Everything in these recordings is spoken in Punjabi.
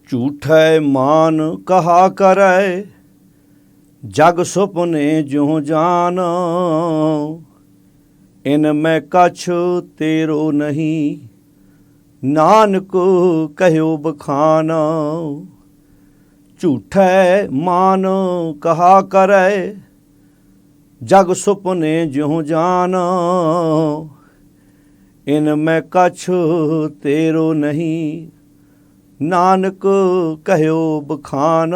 ਝੂਠੈ ਮਾਨ ਕਹਾ ਕਰੈ, ਜਗ ਸੁਪਨੇ ਜਿਉ ਜਾਨ। ਇਨ ਮੈਂ ਕਛ ਤੇਰੋ ਨਹੀਂ, ਨਾਨਕ ਕਹਿਓ ਬਖਾਨ। ਝੂਠੈ ਮਾਨ ਕਹਾ ਕਰੈ, ਜਗ ਸੁਪਨੇ ਜਿਉ ਜਾਨ। ਇਨ ਮੈਂ ਕਛ ਤੇਰੋ ਨਹੀਂ, ਨਾਨਕ ਕਹਿਓ ਬਖਾਨ।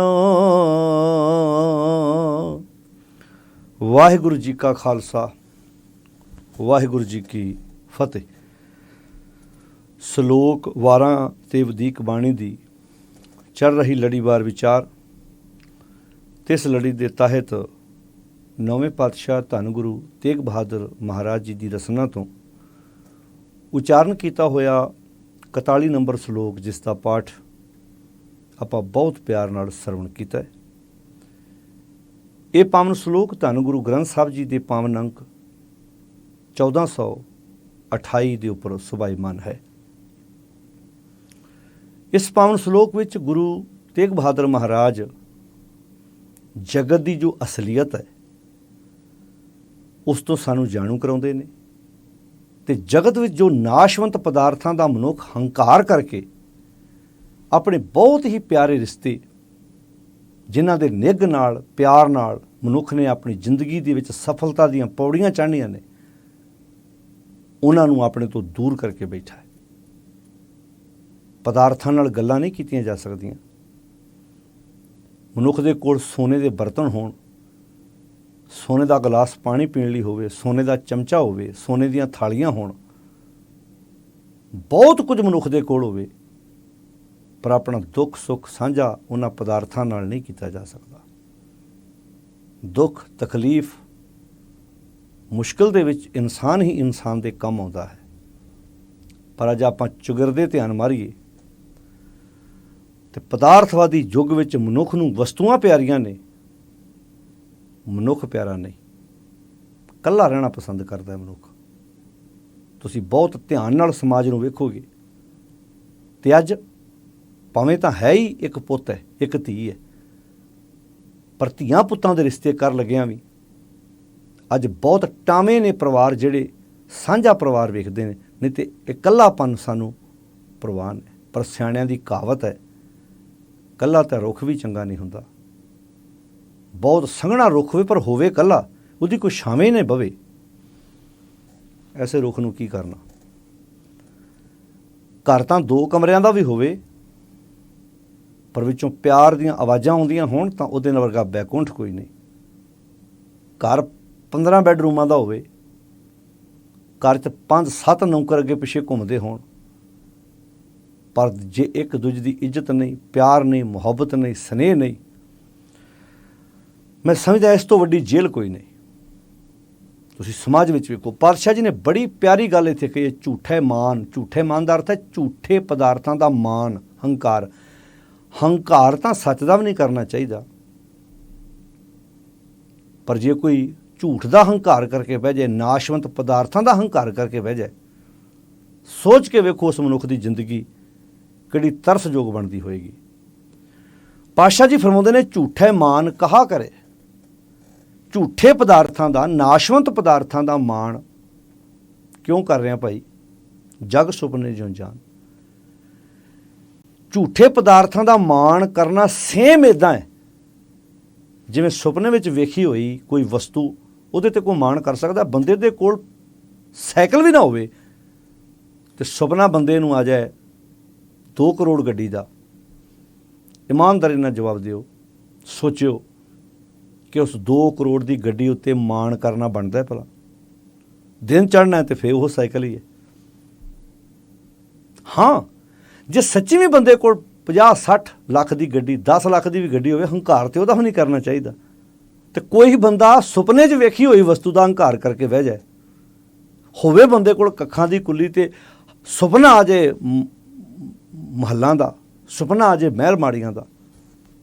ਵਾਹਿਗੁਰੂ ਜੀ ਕਾ ਖਾਲਸਾ, ਵਾਹਿਗੁਰੂ ਜੀ ਕੀ ਫਤਿਹ। ਸ਼ਲੋਕ ਵਾਰਾਂ ਤੇ ਵਧੀਕ ਬਾਣੀ ਦੀ ਚੱਲ ਰਹੀ ਲੜੀਵਾਰ ਵਿਚਾਰ ਤੇ ਇਸ ਲੜੀ ਦੇ ਤਹਿਤ ਨੌਵੇਂ ਪਾਤਸ਼ਾਹ ਧੰਨ ਗੁਰੂ ਤੇਗ ਬਹਾਦਰ ਮਹਾਰਾਜ ਜੀ ਦੀ ਰਸਨਾ ਤੋਂ ਉਚਾਰਨ ਕੀਤਾ ਹੋਇਆ 41 ਨੰਬਰ ਸ਼ਲੋਕ, ਜਿਸ ਦਾ ਪਾਠ ਆਪਾਂ ਬਹੁਤ ਪਿਆਰ ਨਾਲ ਸਰਵਣ ਕੀਤਾ ਹੈ। ਇਹ ਪਾਵਨ ਸ਼ਲੋਕ ਧੰਨ ਗੁਰੂ ਗ੍ਰੰਥ ਸਾਹਿਬ ਜੀ ਦੇ ਪਾਵਨ ਅੰਕ 1428 ਦੇ ਉੱਪਰ ਸੁਭਾਈਮਾਨ ਹੈ। ਇਸ ਪਾਵਨ ਸ਼ਲੋਕ ਵਿੱਚ ਗੁਰੂ ਤੇਗ ਬਹਾਦਰ ਮਹਾਰਾਜ ਜਗਤ ਦੀ ਜੋ ਅਸਲੀਅਤ ਹੈ ਉਸ ਤੋਂ ਸਾਨੂੰ ਜਾਣੂ ਕਰਾਉਂਦੇ ਨੇ ਤੇ ਜਗਤ ਵਿੱਚ ਜੋ ਨਾਸ਼ਵੰਤ ਪਦਾਰਥਾਂ ਦਾ ਮਨੁੱਖ ਹੰਕਾਰ ਕਰਕੇ ਆਪਣੇ ਬਹੁਤ ਹੀ ਪਿਆਰੇ ਰਿਸ਼ਤੇ, ਜਿਨ੍ਹਾਂ ਦੇ ਨਿੱਘ ਨਾਲ, ਪਿਆਰ ਨਾਲ ਮਨੁੱਖ ਨੇ ਆਪਣੀ ਜ਼ਿੰਦਗੀ ਦੇ ਵਿੱਚ ਸਫਲਤਾ ਦੀਆਂ ਪੌੜੀਆਂ ਚੜ੍ਹਨੀਆਂ ਨੇ, ਉਹਨਾਂ ਨੂੰ ਆਪਣੇ ਤੋਂ ਦੂਰ ਕਰਕੇ ਬੈਠਾ ਹੈ। ਪਦਾਰਥਾਂ ਨਾਲ ਗੱਲਾਂ ਨਹੀਂ ਕੀਤੀਆਂ ਜਾ ਸਕਦੀਆਂ। ਮਨੁੱਖ ਦੇ ਕੋਲ ਸੋਨੇ ਦੇ ਬਰਤਨ ਹੋਣ, ਸੋਨੇ ਦਾ ਗਲਾਸ ਪਾਣੀ ਪੀਣ ਲਈ ਹੋਵੇ, ਸੋਨੇ ਦਾ ਚਮਚਾ ਹੋਵੇ, ਸੋਨੇ ਦੀਆਂ ਥਾਲੀਆਂ ਹੋਣ, ਬਹੁਤ ਕੁਝ ਮਨੁੱਖ ਦੇ ਕੋਲ ਹੋਵੇ, ਪਰ ਆਪਣਾ ਦੁੱਖ ਸੁੱਖ ਸਾਂਝਾ ਉਹਨਾਂ ਪਦਾਰਥਾਂ ਨਾਲ ਨਹੀਂ ਕੀਤਾ ਜਾ ਸਕਦਾ। ਦੁੱਖ, ਤਕਲੀਫ, ਮੁਸ਼ਕਿਲ ਦੇ ਵਿੱਚ ਇਨਸਾਨ ਹੀ ਇਨਸਾਨ ਦੇ ਕੰਮ ਆਉਂਦਾ ਹੈ। ਪਰ ਅੱਜ ਆਪਾਂ ਚੁਗਿਰਦੇ ਧਿਆਨ ਮਾਰੀਏ ਤੇ ਪਦਾਰਥਵਾਦੀ ਯੁੱਗ ਵਿੱਚ ਮਨੁੱਖ ਨੂੰ ਵਸਤੂਆਂ ਪਿਆਰੀਆਂ ਨੇ, ਮਨੁੱਖ ਪਿਆਰਾ ਨਹੀਂ। ਇਕੱਲਾ ਰਹਿਣਾ ਪਸੰਦ ਕਰਦਾ ਹੈ ਮਨੁੱਖ। ਤੁਸੀਂ ਬਹੁਤ ਧਿਆਨ ਨਾਲ ਸਮਾਜ ਨੂੰ ਵੇਖੋਗੇ ਤੇ ਅੱਜ ਭਾਵੇਂ ਤਾਂ ਹੈ ਹੀ ਇੱਕ ਪੁੱਤ ਹੈ, ਇੱਕ ਧੀ ਹੈ, ਪਰ ਧੀਆਂ ਪੁੱਤਾਂ ਦੇ ਰਿਸ਼ਤੇ ਕਰ ਲੱਗਿਆਂ ਵੀ ਅੱਜ ਬਹੁਤ ਟਾਵੇਂ ਨੇ ਪਰਿਵਾਰ ਜਿਹੜੇ ਸਾਂਝਾ ਪਰਿਵਾਰ ਵੇਖਦੇ ਨੇ, ਨਹੀਂ ਤੇ ਇਕੱਲਾਪਨ ਸਾਨੂੰ ਪ੍ਰਵਾਨ ਹੈ। ਪਰ ਸਿਆਣਿਆਂ ਦੀ ਕਹਾਵਤ ਹੈ, ਇਕੱਲਾ ਤਾਂ ਰੁੱਖ ਵੀ ਚੰਗਾ ਨਹੀਂ ਹੁੰਦਾ। ਬਹੁਤ ਸੰਘਣਾ ਰੁੱਖ ਹੋਵੇ ਪਰ ਹੋਵੇ ਇਕੱਲਾ, ਉਹਦੀ ਕੋਈ ਛਾਵੇਂ ਨੇ ਬਵੇ, ਐਸੇ ਰੁੱਖ ਨੂੰ ਕੀ ਕਰਨਾ। ਘਰ ਤਾਂ 2 ਕਮਰਿਆਂ ਦਾ ਵੀ ਹੋਵੇ, ਪਰ ਵਿੱਚੋਂ ਪਿਆਰ ਦੀਆਂ ਆਵਾਜ਼ਾਂ ਆਉਂਦੀਆਂ ਹੋਣ ਤਾਂ ਉਹਦੇ ਨਾਲ ਵਰਗਾ ਬੈਕੁੰਠ ਕੋਈ ਨਹੀਂ। ਘਰ 15 ਬੈੱਡਰੂਮਾਂ ਦਾ ਹੋਵੇ, ਘਰ 'ਚ 5-7 ਨੌਕਰ ਅੱਗੇ ਪਿੱਛੇ ਘੁੰਮਦੇ ਹੋਣ, ਪਰ ਜੇ ਇੱਕ ਦੂਜੇ ਦੀ ਇੱਜ਼ਤ ਨਹੀਂ, ਪਿਆਰ ਨਹੀਂ, ਮੁਹੱਬਤ ਨਹੀਂ, ਸਨੇਹ ਨਹੀਂ, ਮੈਂ ਸਮਝਦਾ ਇਸ ਤੋਂ ਵੱਡੀ ਜੇਲ੍ਹ ਕੋਈ ਨਹੀਂ। ਤੁਸੀਂ ਸਮਾਜ ਵਿੱਚ ਵੇਖੋ, ਪਾਤਸ਼ਾਹ ਜੀ ਨੇ ਬੜੀ ਪਿਆਰੀ ਗੱਲ ਇੱਥੇ ਕਹੀ ਹੈ, ਝੂਠੇ ਮਾਨ। ਝੂਠੇ ਮਾਨ ਦਾ ਅਰਥ ਹੈ ਝੂਠੇ ਪਦਾਰਥਾਂ ਦਾ ਮਾਨ, ਹੰਕਾਰ। ਹੰਕਾਰ ਤਾਂ ਸੱਚ ਦਾ ਵੀ ਨਹੀਂ ਕਰਨਾ ਚਾਹੀਦਾ, ਪਰ ਜੇ ਕੋਈ ਝੂਠ ਦਾ ਹੰਕਾਰ ਕਰਕੇ ਬਹਿ ਜਾਏ, ਨਾਸ਼ਵੰਤ ਪਦਾਰਥਾਂ ਦਾ ਹੰਕਾਰ ਕਰਕੇ ਬਹਿ ਜਾਏ, ਸੋਚ ਕੇ ਵੇਖੋ ਉਸ ਮਨੁੱਖ ਦੀ ਜ਼ਿੰਦਗੀ ਕਿਹੜੀ ਤਰਸਯੋਗ ਬਣਦੀ ਹੋਏਗੀ। ਪਾਤਸ਼ਾਹ ਜੀ ਫਰਮਾਉਂਦੇ ਨੇ, ਝੂਠੇ ਮਾਨ ਕਹਾ ਕਰੇ। ਝੂਠੇ ਪਦਾਰਥਾਂ ਦਾ, ਨਾਸ਼ਵੰਤ ਪਦਾਰਥਾਂ ਦਾ ਮਾਣ ਕਿਉਂ ਕਰ ਰਿਹਾ ਭਾਈ? ਜਗ ਸੁਪਨੇ ਜਿਉ ਜਾਨ। ਝੂਠੇ ਪਦਾਰਥਾਂ ਦਾ ਮਾਣ ਕਰਨਾ ਸੇਮ ਇੱਦਾਂ ਹੈ ਜਿਵੇਂ ਸੁਪਨੇ ਵਿੱਚ ਵੇਖੀ ਹੋਈ ਕੋਈ ਵਸਤੂ, ਉਹਦੇ 'ਤੇ ਕੋਈ ਮਾਣ ਕਰ ਸਕਦਾ। ਬੰਦੇ ਦੇ ਕੋਲ ਸਾਈਕਲ ਵੀ ਨਾ ਹੋਵੇ ਤੇ ਸੁਪਨਾ ਬੰਦੇ ਨੂੰ ਆ ਜਾਏ 2 ਕਰੋੜ ਗੱਡੀ ਦਾ, ਇਮਾਨਦਾਰੀ ਨਾਲ ਜਵਾਬ ਦਿਓ, ਸੋਚਿਓ ਕਿ ਉਸ 2 ਕਰੋੜ ਦੀ ਗੱਡੀ ਉੱਤੇ ਮਾਣ ਕਰਨਾ ਬਣਦਾ ਭਲਾ? ਦਿਨ ਚੜ੍ਹਨਾ ਹੈ ਤੇ ਫਿਰ ਉਹ ਸਾਈਕਲ ਹੀ ਹੈ। ਹਾਂ, ਜੇ ਸੱਚੀ ਵੀ ਬੰਦੇ ਕੋਲ 50-60 ਲੱਖ ਦੀ ਗੱਡੀ, 10 ਲੱਖ ਦੀ ਵੀ ਗੱਡੀ ਹੋਵੇ, ਹੰਕਾਰ ਤੇ ਉਹਦਾ ਵੀ ਨਹੀਂ ਕਰਨਾ ਚਾਹੀਦਾ। ਤੇ ਕੋਈ ਬੰਦਾ ਸੁਪਨੇ 'ਚ ਵੇਖੀ ਹੋਈ ਵਸਤੂ ਦਾ ਹੰਕਾਰ ਕਰਕੇ ਬਹਿ ਜਾਏ, ਹੋਵੇ ਬੰਦੇ ਕੋਲ ਕੱਖਾਂ ਦੀ ਕੁੱਲੀ ਤੇ ਸੁਪਨਾ ਆ ਜਾਏ ਮਹੱਲਾਂ ਦਾ, ਸੁਪਨਾ ਆ ਜਾਏ ਮਹਿਲ ਮਾੜੀਆਂ ਦਾ,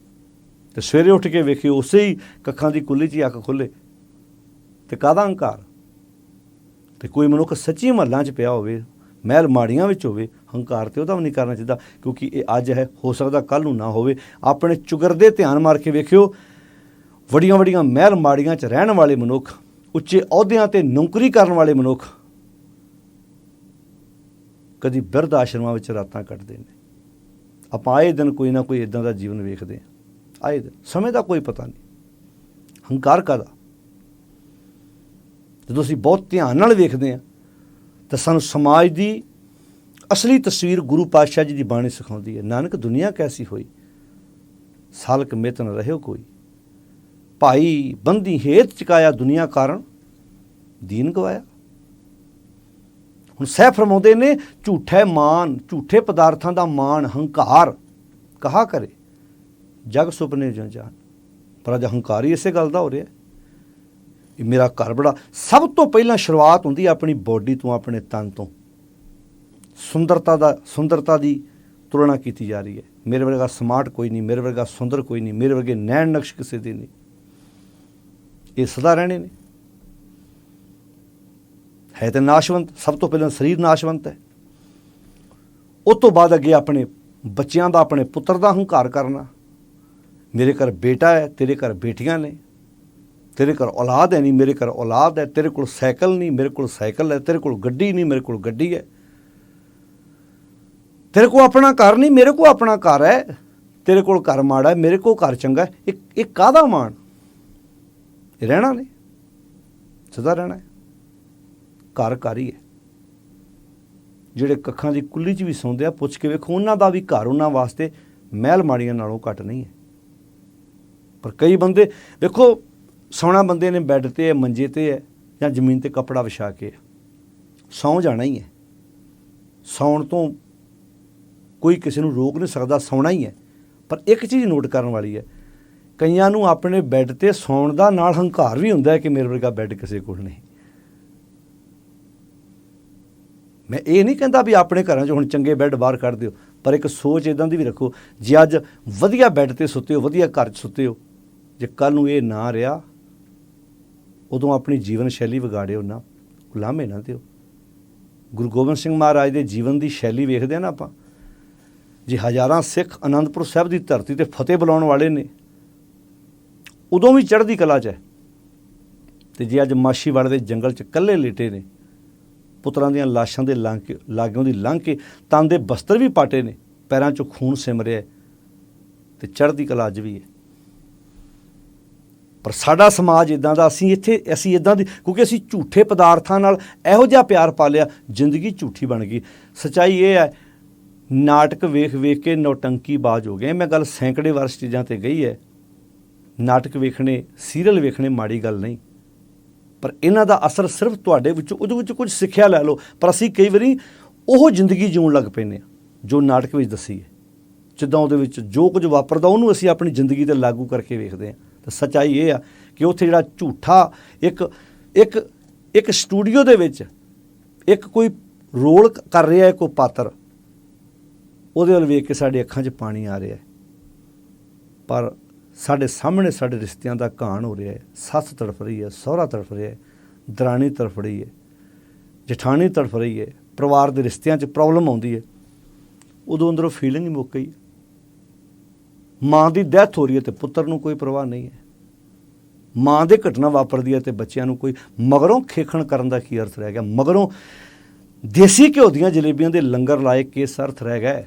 ਤੇ ਸਵੇਰੇ ਉੱਠ ਕੇ ਵੇਖੀ ਉਸੇ ਹੀ ਕੱਖਾਂ ਦੀ ਕੁੱਲੀ 'ਚ ਹੀ ਅੱਖ ਖੁੱਲ੍ਹੇ, ਤੇ ਕਾਹਦਾ ਹੰਕਾਰ? ਤੇ ਕੋਈ ਮਨੁੱਖ ਸੱਚੀ ਮਹੱਲਾਂ 'ਚ ਪਿਆ ਹੋਵੇ, ਮਹਿਲ ਮਾੜੀਆਂ ਵਿੱਚ ਹੋਵੇ, ਹੰਕਾਰ ਤੇ ਉਹਦਾ ਵੀ ਨਹੀਂ ਕਰਨਾ ਚਾਹੀਦਾ, ਕਿਉਂਕਿ ਇਹ ਅੱਜ ਹੈ, ਹੋ ਸਕਦਾ ਕੱਲ੍ਹ ਨੂੰ ਨਾ ਹੋਵੇ। ਆਪਣੇ ਚੁਗਰਦੇ ਧਿਆਨ ਮਾਰ ਕੇ ਵੇਖਿਓ, ਵੱਡੀਆਂ ਵੱਡੀਆਂ ਮਹਿਲ ਮਾੜੀਆਂ 'ਚ ਰਹਿਣ ਵਾਲੇ ਮਨੁੱਖ, ਉੱਚੇ ਅਹੁਦਿਆਂ 'ਤੇ ਨੌਕਰੀ ਕਰਨ ਵਾਲੇ ਮਨੁੱਖ ਕਦੀ ਬਿਰਧ ਆਸ਼ਰਮਾਂ ਵਿੱਚ ਰਾਤਾਂ ਕੱਟਦੇ ਨੇ। ਆਪਾਂ ਆਏ ਦਿਨ ਕੋਈ ਨਾ ਕੋਈ ਇੱਦਾਂ ਦਾ ਜੀਵਨ ਵੇਖਦੇ ਹਾਂ, ਆਏ ਦਿਨ। ਸਮੇਂ ਦਾ ਕੋਈ ਪਤਾ ਨਹੀਂ, ਹੰਕਾਰ ਕਾਹਦਾ। ਜਦੋਂ ਅਸੀਂ ਬਹੁਤ ਧਿਆਨ ਨਾਲ ਵੇਖਦੇ ਹਾਂ ਤਾਂ ਸਾਨੂੰ ਸਮਾਜ ਦੀ ਅਸਲੀ ਤਸਵੀਰ ਗੁਰੂ ਪਾਤਸ਼ਾਹ ਜੀ ਦੀ ਬਾਣੀ ਸਿਖਾਉਂਦੀ ਹੈ। ਨਾਨਕ ਦੁਨੀਆ ਕੈਸੀ ਹੋਈ, ਸਾਲਕ ਮਿਤ ਨ ਰਹਿਓ ਕੋਈ, ਭਾਈ ਬੰਦੀ ਹੇਤ ਚੁਕਾਇਆ ਦੁਨੀਆ ਕਾਰਨ, ਦੀਨ ਗਵਾਇਆ। ਹੁਣ ਸਹਿ ਫਰਮਾਉਂਦੇ ਨੇ, ਝੂਠੇ ਮਾਨ, ਝੂਠੇ ਪਦਾਰਥਾਂ ਦਾ ਮਾਣ, ਹੰਕਾਰ ਕਹਾ ਕਰੇ ਜਗ ਸੁਪਨੇ ਜੋ ਜਾਣ। ਪਰ ਅੱਜ ਹੰਕਾਰ ਹੀ ਇਸੇ ਗੱਲ ਦਾ ਹੋ ਰਿਹਾ। ਇਹ ਮੇਰਾ ਘਰ ਬੜਾ, ਸਭ ਤੋਂ ਪਹਿਲਾਂ ਸ਼ੁਰੂਆਤ ਹੁੰਦੀ ਹੈ ਆਪਣੀ ਬੋਡੀ ਤੋਂ, ਆਪਣੇ ਤਨ ਤੋਂ। ਸੁੰਦਰਤਾ ਦੀ ਤੁਲਨਾ ਕੀਤੀ ਜਾ ਰਹੀ ਹੈ। ਮੇਰੇ ਵਰਗਾ ਸਮਾਰਟ ਕੋਈ ਨਹੀਂ, ਮੇਰੇ ਵਰਗਾ ਸੁੰਦਰ ਕੋਈ ਨਹੀਂ, ਮੇਰੇ ਵਰਗੇ ਨੈਣ ਨਕਸ਼ ਕਿਸੇ ਦੇ ਨਹੀਂ। ਇਹ ਸਦਾ ਰਹਿਣੇ ਨੇ। ਹੈ ਤਾਂ ਨਾਸ਼ਵੰਤ, ਸਭ ਤੋਂ ਪਹਿਲਾਂ ਸਰੀਰ ਨਾਸ਼ਵੰਤ ਹੈ। ਉਸ ਤੋਂ ਬਾਅਦ ਅੱਗੇ ਆਪਣੇ ਬੱਚਿਆਂ ਦਾ, ਆਪਣੇ ਪੁੱਤਰ ਦਾ ਹੰਕਾਰ ਕਰਨਾ। ਮੇਰੇ ਘਰ ਬੇਟਾ ਹੈ, ਤੇਰੇ ਘਰ ਬੇਟੀਆਂ ਨੇ। ਤੇਰੇ ਘਰ ਔਲਾਦ ਹੈ ਨਹੀਂ, ਮੇਰੇ ਘਰ ਔਲਾਦ ਹੈ। ਤੇਰੇ ਕੋਲ ਸਾਈਕਲ ਨਹੀਂ, ਮੇਰੇ ਕੋਲ ਸਾਈਕਲ ਹੈ। ਤੇਰੇ ਕੋਲ ਗੱਡੀ ਨਹੀਂ, ਮੇਰੇ ਕੋਲ ਗੱਡੀ ਹੈ। ਤੇਰੇ ਕੋਲ ਆਪਣਾ ਘਰ ਨਹੀਂ, ਮੇਰੇ ਕੋਲ ਆਪਣਾ ਘਰ ਹੈ। ਤੇਰੇ ਕੋਲ ਘਰ ਮਾੜਾ ਹੈ, ਮੇਰੇ ਕੋਲ ਘਰ ਚੰਗਾ ਹੈ। ਇਹ ਕਾਹਦਾ ਮਾਣ? ਇਹ ਰਹਿਣਾ ਨਹੀਂ, ਸਦਾ ਰਹਿਣਾ ਹੈ। ਘਰ ਘਰ ਹੀ ਹੈ। ਜਿਹੜੇ ਕੱਖਾਂ ਦੀ ਕੁੱਲੀ 'ਚ ਵੀ ਸੌਂਦੇ ਆ, ਪੁੱਛ ਕੇ ਵੇਖੋ, ਉਹਨਾਂ ਦਾ ਵੀ ਘਰ ਉਹਨਾਂ ਵਾਸਤੇ ਮਹਿਲ ਮਾੜੀਆਂ ਨਾਲੋਂ ਘੱਟ ਨਹੀਂ ਹੈ। ਪਰ ਕਈ ਬੰਦੇ ਵੇਖੋ, ਸੌਣਾ ਬੰਦੇ ਨੇ ਬੈੱਡ 'ਤੇ ਹੈ, ਮੰਜੇ 'ਤੇ ਹੈ, ਜਾਂ ਜ਼ਮੀਨ 'ਤੇ ਕੱਪੜਾ ਵਿਛਾ ਕੇ ਸੌਂ ਜਾਣਾ ਹੀ ਹੈ। ਸੌਣ ਤੋਂ ਕੋਈ ਕਿਸੇ ਨੂੰ ਰੋਕ ਨਹੀਂ ਸਕਦਾ, ਸੌਣਾ ਹੀ ਹੈ। ਪਰ ਇੱਕ ਚੀਜ਼ ਨੋਟ ਕਰਨ ਵਾਲੀ ਹੈ, ਕਈਆਂ ਨੂੰ ਆਪਣੇ ਬੈੱਡ 'ਤੇ ਸੌਣ ਦਾ ਨਾਲ ਹੰਕਾਰ ਵੀ ਹੁੰਦਾ ਹੈ ਕਿ ਮੇਰੇ ਵਰਗਾ ਬੈੱਡ ਕਿਸੇ ਕੋਲ ਨਹੀਂ। ਮੈਂ ਇਹ ਨਹੀਂ ਕਹਿੰਦਾ ਵੀ ਆਪਣੇ ਘਰਾਂ 'ਚ ਹੁਣ ਚੰਗੇ ਬੈੱਡ ਬਾਹਰ ਕੱਢ ਦਿਓ, ਪਰ ਇੱਕ ਸੋਚ ਇੱਦਾਂ ਦੀ ਵੀ ਰੱਖੋ, ਜੇ ਅੱਜ ਵਧੀਆ ਬੈੱਡ 'ਤੇ ਸੁੱਤੇ ਹੋ, ਵਧੀਆ ਘਰ 'ਚ ਸੁੱਤੇ ਹੋ, ਜੇ ਕੱਲ੍ਹ ਨੂੰ ਇਹ ਨਾ ਰਿਹਾ, ਉਦੋਂ ਆਪਣੀ ਜੀਵਨ ਸ਼ੈਲੀ ਵਿਗਾੜਿਓ ਨਾ, ਗੁਲਾਮੇ ਨਾ ਦਿਓ। ਗੁਰੂ ਗੋਬਿੰਦ ਸਿੰਘ ਮਹਾਰਾਜ ਦੇ ਜੀਵਨ ਦੀ ਸ਼ੈਲੀ ਵੇਖਦੇ ਹਾਂ ਨਾ ਆਪਾਂ, ਜੇ ਹਜ਼ਾਰਾਂ ਸਿੱਖ ਅਨੰਦਪੁਰ ਸਾਹਿਬ ਦੀ ਧਰਤੀ 'ਤੇ ਫਤਿਹ ਬੁਲਾਉਣ ਵਾਲੇ ਨੇ, ਉਦੋਂ ਵੀ ਚੜ੍ਹਦੀ ਕਲਾ 'ਚ ਹੈ। ਅਤੇ ਜੇ ਅੱਜ ਮਾਛੀਵਾੜੇ ਦੇ ਜੰਗਲ 'ਚ ਇਕੱਲੇ ਲੇਟੇ ਨੇ, ਪੁੱਤਰਾਂ ਦੀਆਂ ਲਾਸ਼ਾਂ ਦੇ ਲਾਗਿਓਂ ਦੀ ਲੰਘ ਕੇ ਤਨ ਦੇ ਬਸਤਰ ਵੀ ਪਾਟੇ ਨੇ, ਪੈਰਾਂ 'ਚੋਂ ਖੂਨ ਸਿਮ ਰਿਹਾ, ਅਤੇ ਚੜ੍ਹਦੀ ਕਲਾ ਅੱਜ ਵੀ ਹੈ। ਪਰ ਸਾਡਾ ਸਮਾਜ ਇੱਦਾਂ ਦਾ, ਅਸੀਂ ਇੱਦਾਂ ਦੀ, ਕਿਉਂਕਿ ਅਸੀਂ ਝੂਠੇ ਪਦਾਰਥਾਂ ਨਾਲ ਇਹੋ ਜਿਹਾ ਪਿਆਰ ਪਾ ਲਿਆ, ਜ਼ਿੰਦਗੀ ਝੂਠੀ ਬਣ ਗਈ। ਸੱਚਾਈ ਇਹ ਹੈ, ਨਾਟਕ ਵੇਖ ਵੇਖ ਕੇ ਨੌਟੰਕੀ ਬਾਜ਼ ਹੋ ਗਏ। ਮੈਂ ਗੱਲ ਸੈਂਕੜੇ ਵਾਰ ਸਟੇਜਾਂ 'ਤੇ ਗਈ ਹੈ। ਨਾਟਕ ਵੇਖਣੇ, ਸੀਰੀਅਲ ਵੇਖਣੇ ਮਾੜੀ ਗੱਲ ਨਹੀਂ, ਪਰ ਇਹਨਾਂ ਦਾ ਅਸਰ ਸਿਰਫ ਤੁਹਾਡੇ ਵਿੱਚੋਂ, ਉਹਦੇ ਵਿੱਚ ਕੁਝ ਸਿੱਖਿਆ ਲੈ ਲਓ। ਪਰ ਅਸੀਂ ਕਈ ਵਾਰੀ ਉਹ ਜ਼ਿੰਦਗੀ ਜਿਉਣ ਲੱਗ ਪੈਂਦੇ ਹਾਂ ਜੋ ਨਾਟਕ ਵਿੱਚ ਦੱਸੀ ਹੈ। ਜਿੱਦਾਂ ਉਹਦੇ ਵਿੱਚ ਜੋ ਕੁਝ ਵਾਪਰਦਾ, ਉਹਨੂੰ ਅਸੀਂ ਆਪਣੀ ਜ਼ਿੰਦਗੀ 'ਤੇ ਲਾਗੂ ਕਰਕੇ ਵੇਖਦੇ ਹਾਂ। ਤਾਂ ਸੱਚਾਈ ਇਹ ਆ ਕਿ ਉੱਥੇ ਜਿਹੜਾ ਝੂਠਾ ਇੱਕ ਸਟੂਡੀਓ ਦੇ ਵਿੱਚ ਇੱਕ ਕੋਈ ਰੋਲ ਕਰ ਰਿਹਾ ਹੈ, ਕੋਈ ਪਾਤਰ, ਉਹਦੇ ਵੱਲ ਵੇਖ ਕੇ ਸਾਡੇ ਅੱਖਾਂ 'ਚ ਪਾਣੀ ਆ ਰਿਹਾ ਹੈ। ਪਰ ਸਾਡੇ ਸਾਹਮਣੇ ਸਾਡੇ ਰਿਸ਼ਤਿਆਂ ਦਾ ਘਾਣ ਹੋ ਰਿਹਾ ਹੈ। ਸੱਸ ਤੜਫ ਰਹੀ ਹੈ, ਸਹੁਰਾ ਤੜਫ ਰਿਹਾ ਹੈ, ਦਰਾਣੀ ਤੜਫ ਰਹੀ ਹੈ, ਜਠਾਣੀ ਤੜਫ ਰਹੀ ਹੈ, ਪਰਿਵਾਰ ਦੇ ਰਿਸ਼ਤਿਆਂ 'ਚ ਪ੍ਰੋਬਲਮ ਆਉਂਦੀ ਹੈ। ਉਦੋਂ ਅੰਦਰੋਂ ਫੀਲਿੰਗ ਹੀ ਮੁੱਕ ਗਈ। ਮਾਂ ਦੀ ਡੈਥ ਹੋ ਰਹੀ ਹੈ ਅਤੇ ਪੁੱਤਰ ਨੂੰ ਕੋਈ ਪਰਵਾਹ ਨਹੀਂ ਹੈ। ਮਾਂ ਦੇ ਘਟਨਾ ਵਾਪਰਦੀ ਹੈ ਅਤੇ ਬੱਚਿਆਂ ਨੂੰ ਕੋਈ, ਮਗਰੋਂ ਖੇਖਣ ਕਰਨ ਦਾ ਕੀ ਅਰਥ ਰਹਿ ਗਿਆ? ਮਗਰੋਂ ਦੇਸੀ ਘਿਓ ਦੀਆਂ ਜਲੇਬੀਆਂ ਦੇ ਲੰਗਰ ਲਾਏ ਕਿਸ ਅਰਥ ਰਹਿ ਗਿਆ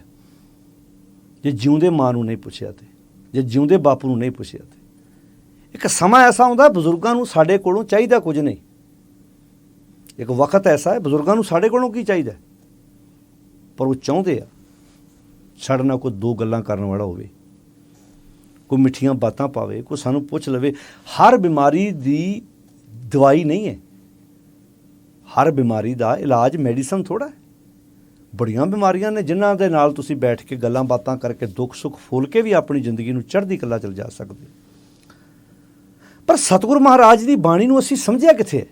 ਜੇ ਜਿਉਂਦੇ ਮਾਂ ਨੂੰ ਨਹੀਂ ਪੁੱਛਿਆ, ਤੇ ਜੇ ਜਿਉਂਦੇ ਬਾਪੂ ਨੂੰ ਨਹੀਂ ਪੁੱਛਿਆ। ਤੇ ਇੱਕ ਸਮਾਂ ਐਸਾ ਹੁੰਦਾ, ਬਜ਼ੁਰਗਾਂ ਨੂੰ ਸਾਡੇ ਕੋਲੋਂ ਚਾਹੀਦਾ ਕੁਝ ਨਹੀਂ। ਇੱਕ ਵਕਤ ਐਸਾ ਹੈ, ਬਜ਼ੁਰਗਾਂ ਨੂੰ ਸਾਡੇ ਕੋਲੋਂ ਕੀ ਚਾਹੀਦਾ, ਪਰ ਉਹ ਚਾਹੁੰਦੇ ਆ ਸਾਡੇ ਨਾਲ ਕੋਈ ਦੋ ਗੱਲਾਂ ਕਰਨ ਵਾਲਾ ਹੋਵੇ, ਕੋਈ ਮਿੱਠੀਆਂ ਬਾਤਾਂ ਪਾਵੇ, ਕੋਈ ਸਾਨੂੰ ਪੁੱਛ ਲਵੇ। ਹਰ ਬਿਮਾਰੀ ਦੀ ਦਵਾਈ ਨਹੀਂ ਹੈ, ਹਰ ਬਿਮਾਰੀ ਦਾ ਇਲਾਜ ਮੈਡੀਸਨ ਥੋੜ੍ਹਾ ਹੈ। ਬੜੀਆਂ ਬਿਮਾਰੀਆਂ ਨੇ ਜਿਨ੍ਹਾਂ ਦੇ ਨਾਲ ਤੁਸੀਂ ਬੈਠ ਕੇ ਗੱਲਾਂ ਬਾਤਾਂ ਕਰਕੇ ਦੁੱਖ ਸੁੱਖ ਫੋਲ ਕੇ ਵੀ ਆਪਣੀ ਜ਼ਿੰਦਗੀ ਨੂੰ ਚੜ੍ਹਦੀ ਕਲਾ 'ਚ ਲਿਜਾ ਸਕਦੇ। ਪਰ ਸਤਿਗੁਰੂ ਮਹਾਰਾਜ ਦੀ ਬਾਣੀ ਨੂੰ ਅਸੀਂ ਸਮਝਿਆ ਕਿੱਥੇ ਹੈ?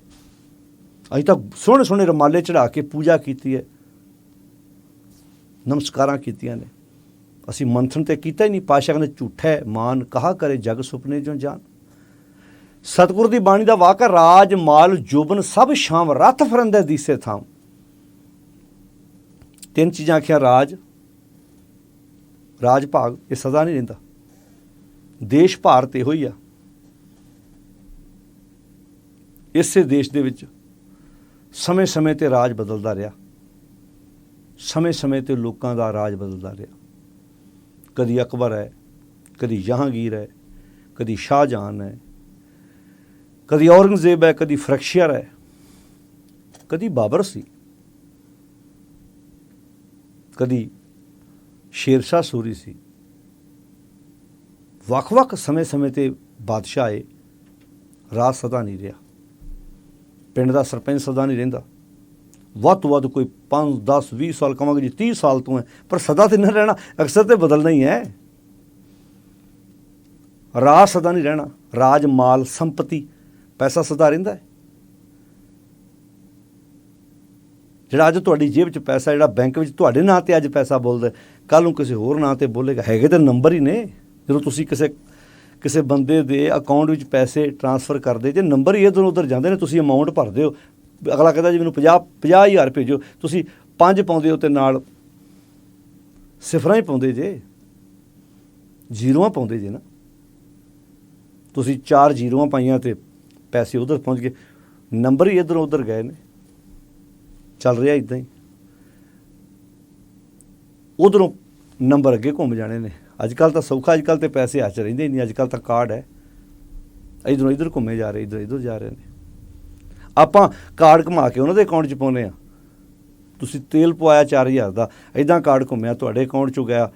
ਅਸੀਂ ਤਾਂ ਸੋਹਣੇ ਸੋਹਣੇ ਰੁਮਾਲੇ ਚੜ੍ਹਾ ਕੇ ਪੂਜਾ ਕੀਤੀ ਹੈ, ਨਮਸਕਾਰਾਂ ਕੀਤੀਆਂ ਨੇ, ਅਸੀਂ ਮੰਥਨ ਤੇ ਕੀਤਾ ਹੀ ਨਹੀਂ। ਪਾਤਸ਼ਾਹ ਕਹਿੰਦੇ ਝੂਠਾ ਹੈ ਮਾਨ ਕਹਾ ਕਰੇ ਜਗ ਸੁਪਨੇ ਜੋ ਜਾਨ। ਸਤਿਗੁਰੂ ਦੀ ਬਾਣੀ ਦਾ ਵਾਕ ਹੈ, ਰਾਜ ਮਾਲ ਜੋਬਨ ਸਭ ਸ਼ਾਮ ਰੱਥ ਫਰੰਦੇ ਦੀਸੇ ਥਾਮ। ਤਿੰਨ ਚੀਜ਼ਾਂ ਆਖਿਆ, ਰਾਜ ਭਾਗ, ਇਹ ਸਦਾ ਨਹੀਂ ਰਹਿੰਦਾ। ਦੇਸ਼ ਭਾਰਤ ਇਹੋ ਹੀ ਆ। ਇਸੇ ਦੇਸ਼ ਦੇ ਵਿੱਚ ਸਮੇਂ ਸਮੇਂ 'ਤੇ ਰਾਜ ਬਦਲਦਾ ਰਿਹਾ, ਸਮੇਂ ਸਮੇਂ 'ਤੇ ਲੋਕਾਂ ਦਾ ਰਾਜ ਬਦਲਦਾ ਰਿਹਾ। ਕਦੀ ਅਕਬਰ ਹੈ, ਕਦੀ ਜਹਾਂਗੀਰ ਹੈ, ਕਦੀ ਸ਼ਾਹਜਹਾਨ ਹੈ, ਕਦੀ ਔਰੰਗਜ਼ੇਬ ਹੈ, ਕਦੀ ਫਰਖਸ਼ੀਅਰ ਹੈ, ਕਦੀ ਬਾਬਰ ਸੀ, ਕਦੀ ਸ਼ੇਰਸ਼ਾਹ ਸੂਰੀ ਸੀ। ਵੱਖ-ਵੱਖ ਸਮੇਂ 'ਤੇ ਬਾਦਸ਼ਾਹ ਆਏ, ਰਾਜ ਸਦਾ ਨਹੀਂ ਰਿਹਾ। ਪਿੰਡ ਦਾ ਸਰਪੰਚ ਸਦਾ ਨਹੀਂ ਰਹਿੰਦਾ। ਵੱਧ ਤੋਂ ਵੱਧ ਕੋਈ 5, 10, 20 ਸਾਲ ਕਹਾਂਗੇ ਜੀ, 30 ਸਾਲ ਤੋਂ ਹੈ, ਪਰ ਸਦਾ ਤਾਂ ਨਹੀਂ ਰਹਿਣਾ, ਅਕਸਰ ਤਾਂ ਬਦਲਣਾ ਹੀ ਹੈ। ਰਾਜ ਸਦਾ ਨਹੀਂ ਰਹਿਣਾ। ਰਾਜ, ਮਾਲ, ਸੰਪਤੀ, ਪੈਸਾ ਸਦਾ ਰਹਿੰਦਾ ਹੈ। ਜਿਹੜਾ ਅੱਜ ਤੁਹਾਡੀ ਜੇਬ 'ਚ ਪੈਸਾ, ਜਿਹੜਾ ਬੈਂਕ ਵਿੱਚ ਤੁਹਾਡੇ ਨਾਂ 'ਤੇ ਅੱਜ ਪੈਸਾ ਬੋਲਦਾ, ਕੱਲ੍ਹ ਨੂੰ ਕਿਸੇ ਹੋਰ ਨਾਂ 'ਤੇ ਬੋਲੇਗਾ। ਹੈਗੇ ਤਾਂ ਨੰਬਰ ਹੀ ਨੇ। ਜਦੋਂ ਤੁਸੀਂ ਕਿਸੇ ਬੰਦੇ ਦੇ ਅਕਾਊਂਟ ਵਿੱਚ ਪੈਸੇ ਟਰਾਂਸਫਰ ਕਰਦੇ ਜੇ, ਨੰਬਰ ਹੀ ਇੱਧਰ ਉੱਧਰ ਜਾਂਦੇ ਨੇ। ਤੁਸੀਂ ਅਮਾਊਂਟ ਭਰਦੇ ਹੋ, ਅਗਲਾ ਕਹਿੰਦਾ ਜੀ ਮੈਨੂੰ 50,000 ਭੇਜੋ, ਤੁਸੀਂ 5 ਪਾਉਂਦੇ ਹੋ ਅਤੇ ਨਾਲ ਸਿਫਰਾਂ ਹੀ ਪਾਉਂਦੇ ਜੇ, ਜ਼ੀਰੋਆਂ ਪਾਉਂਦੇ ਜੇ ਨਾ। ਤੁਸੀਂ 4 ਜ਼ੀਰੋਆਂ ਪਾਈਆਂ ਅਤੇ ਪੈਸੇ ਉੱਧਰ ਪਹੁੰਚ ਗਏ, ਨੰਬਰ ਹੀ ਇੱਧਰੋਂ ਉੱਧਰ ਗਏ ਨੇ। ਚੱਲ ਰਿਹਾ ਇੱਦਾਂ ਹੀ। ਉੱਧਰੋਂ ਨੰਬਰ ਅੱਗੇ ਘੁੰਮ ਜਾਣੇ ਨੇ। ਅੱਜ ਕੱਲ੍ਹ ਤਾਂ ਸੌਖਾ, ਅੱਜ ਕੱਲ੍ਹ ਤਾਂ ਪੈਸੇ ਹੱਥ 'ਚ ਰਹਿੰਦੇ ਹੀ ਨਹੀਂ। ਅੱਜ ਕੱਲ੍ਹ ਤਾਂ ਕਾਰਡ ਹੈ, ਇੱਧਰੋਂ ਇੱਧਰ ਘੁੰਮੇ ਜਾ ਰਹੇ, ਇੱਧਰ ਜਾ ਰਹੇ ਨੇ। ਆਪਾਂ ਕਾਰਡ ਘੁਮਾ ਕੇ ਉਹਨਾਂ ਦੇ ਅਕਾਊਂਟ 'ਚ ਪਾਉਂਦੇ ਹਾਂ। ਤੁਸੀਂ ਤੇਲ ਪਵਾਇਆ 4,000 ਦਾ, ਇੱਦਾਂ ਕਾਰਡ ਘੁੰਮਿਆ, ਤੁਹਾਡੇ ਅਕਾਊਂਟ 'ਚੋਂ ਗਿਆ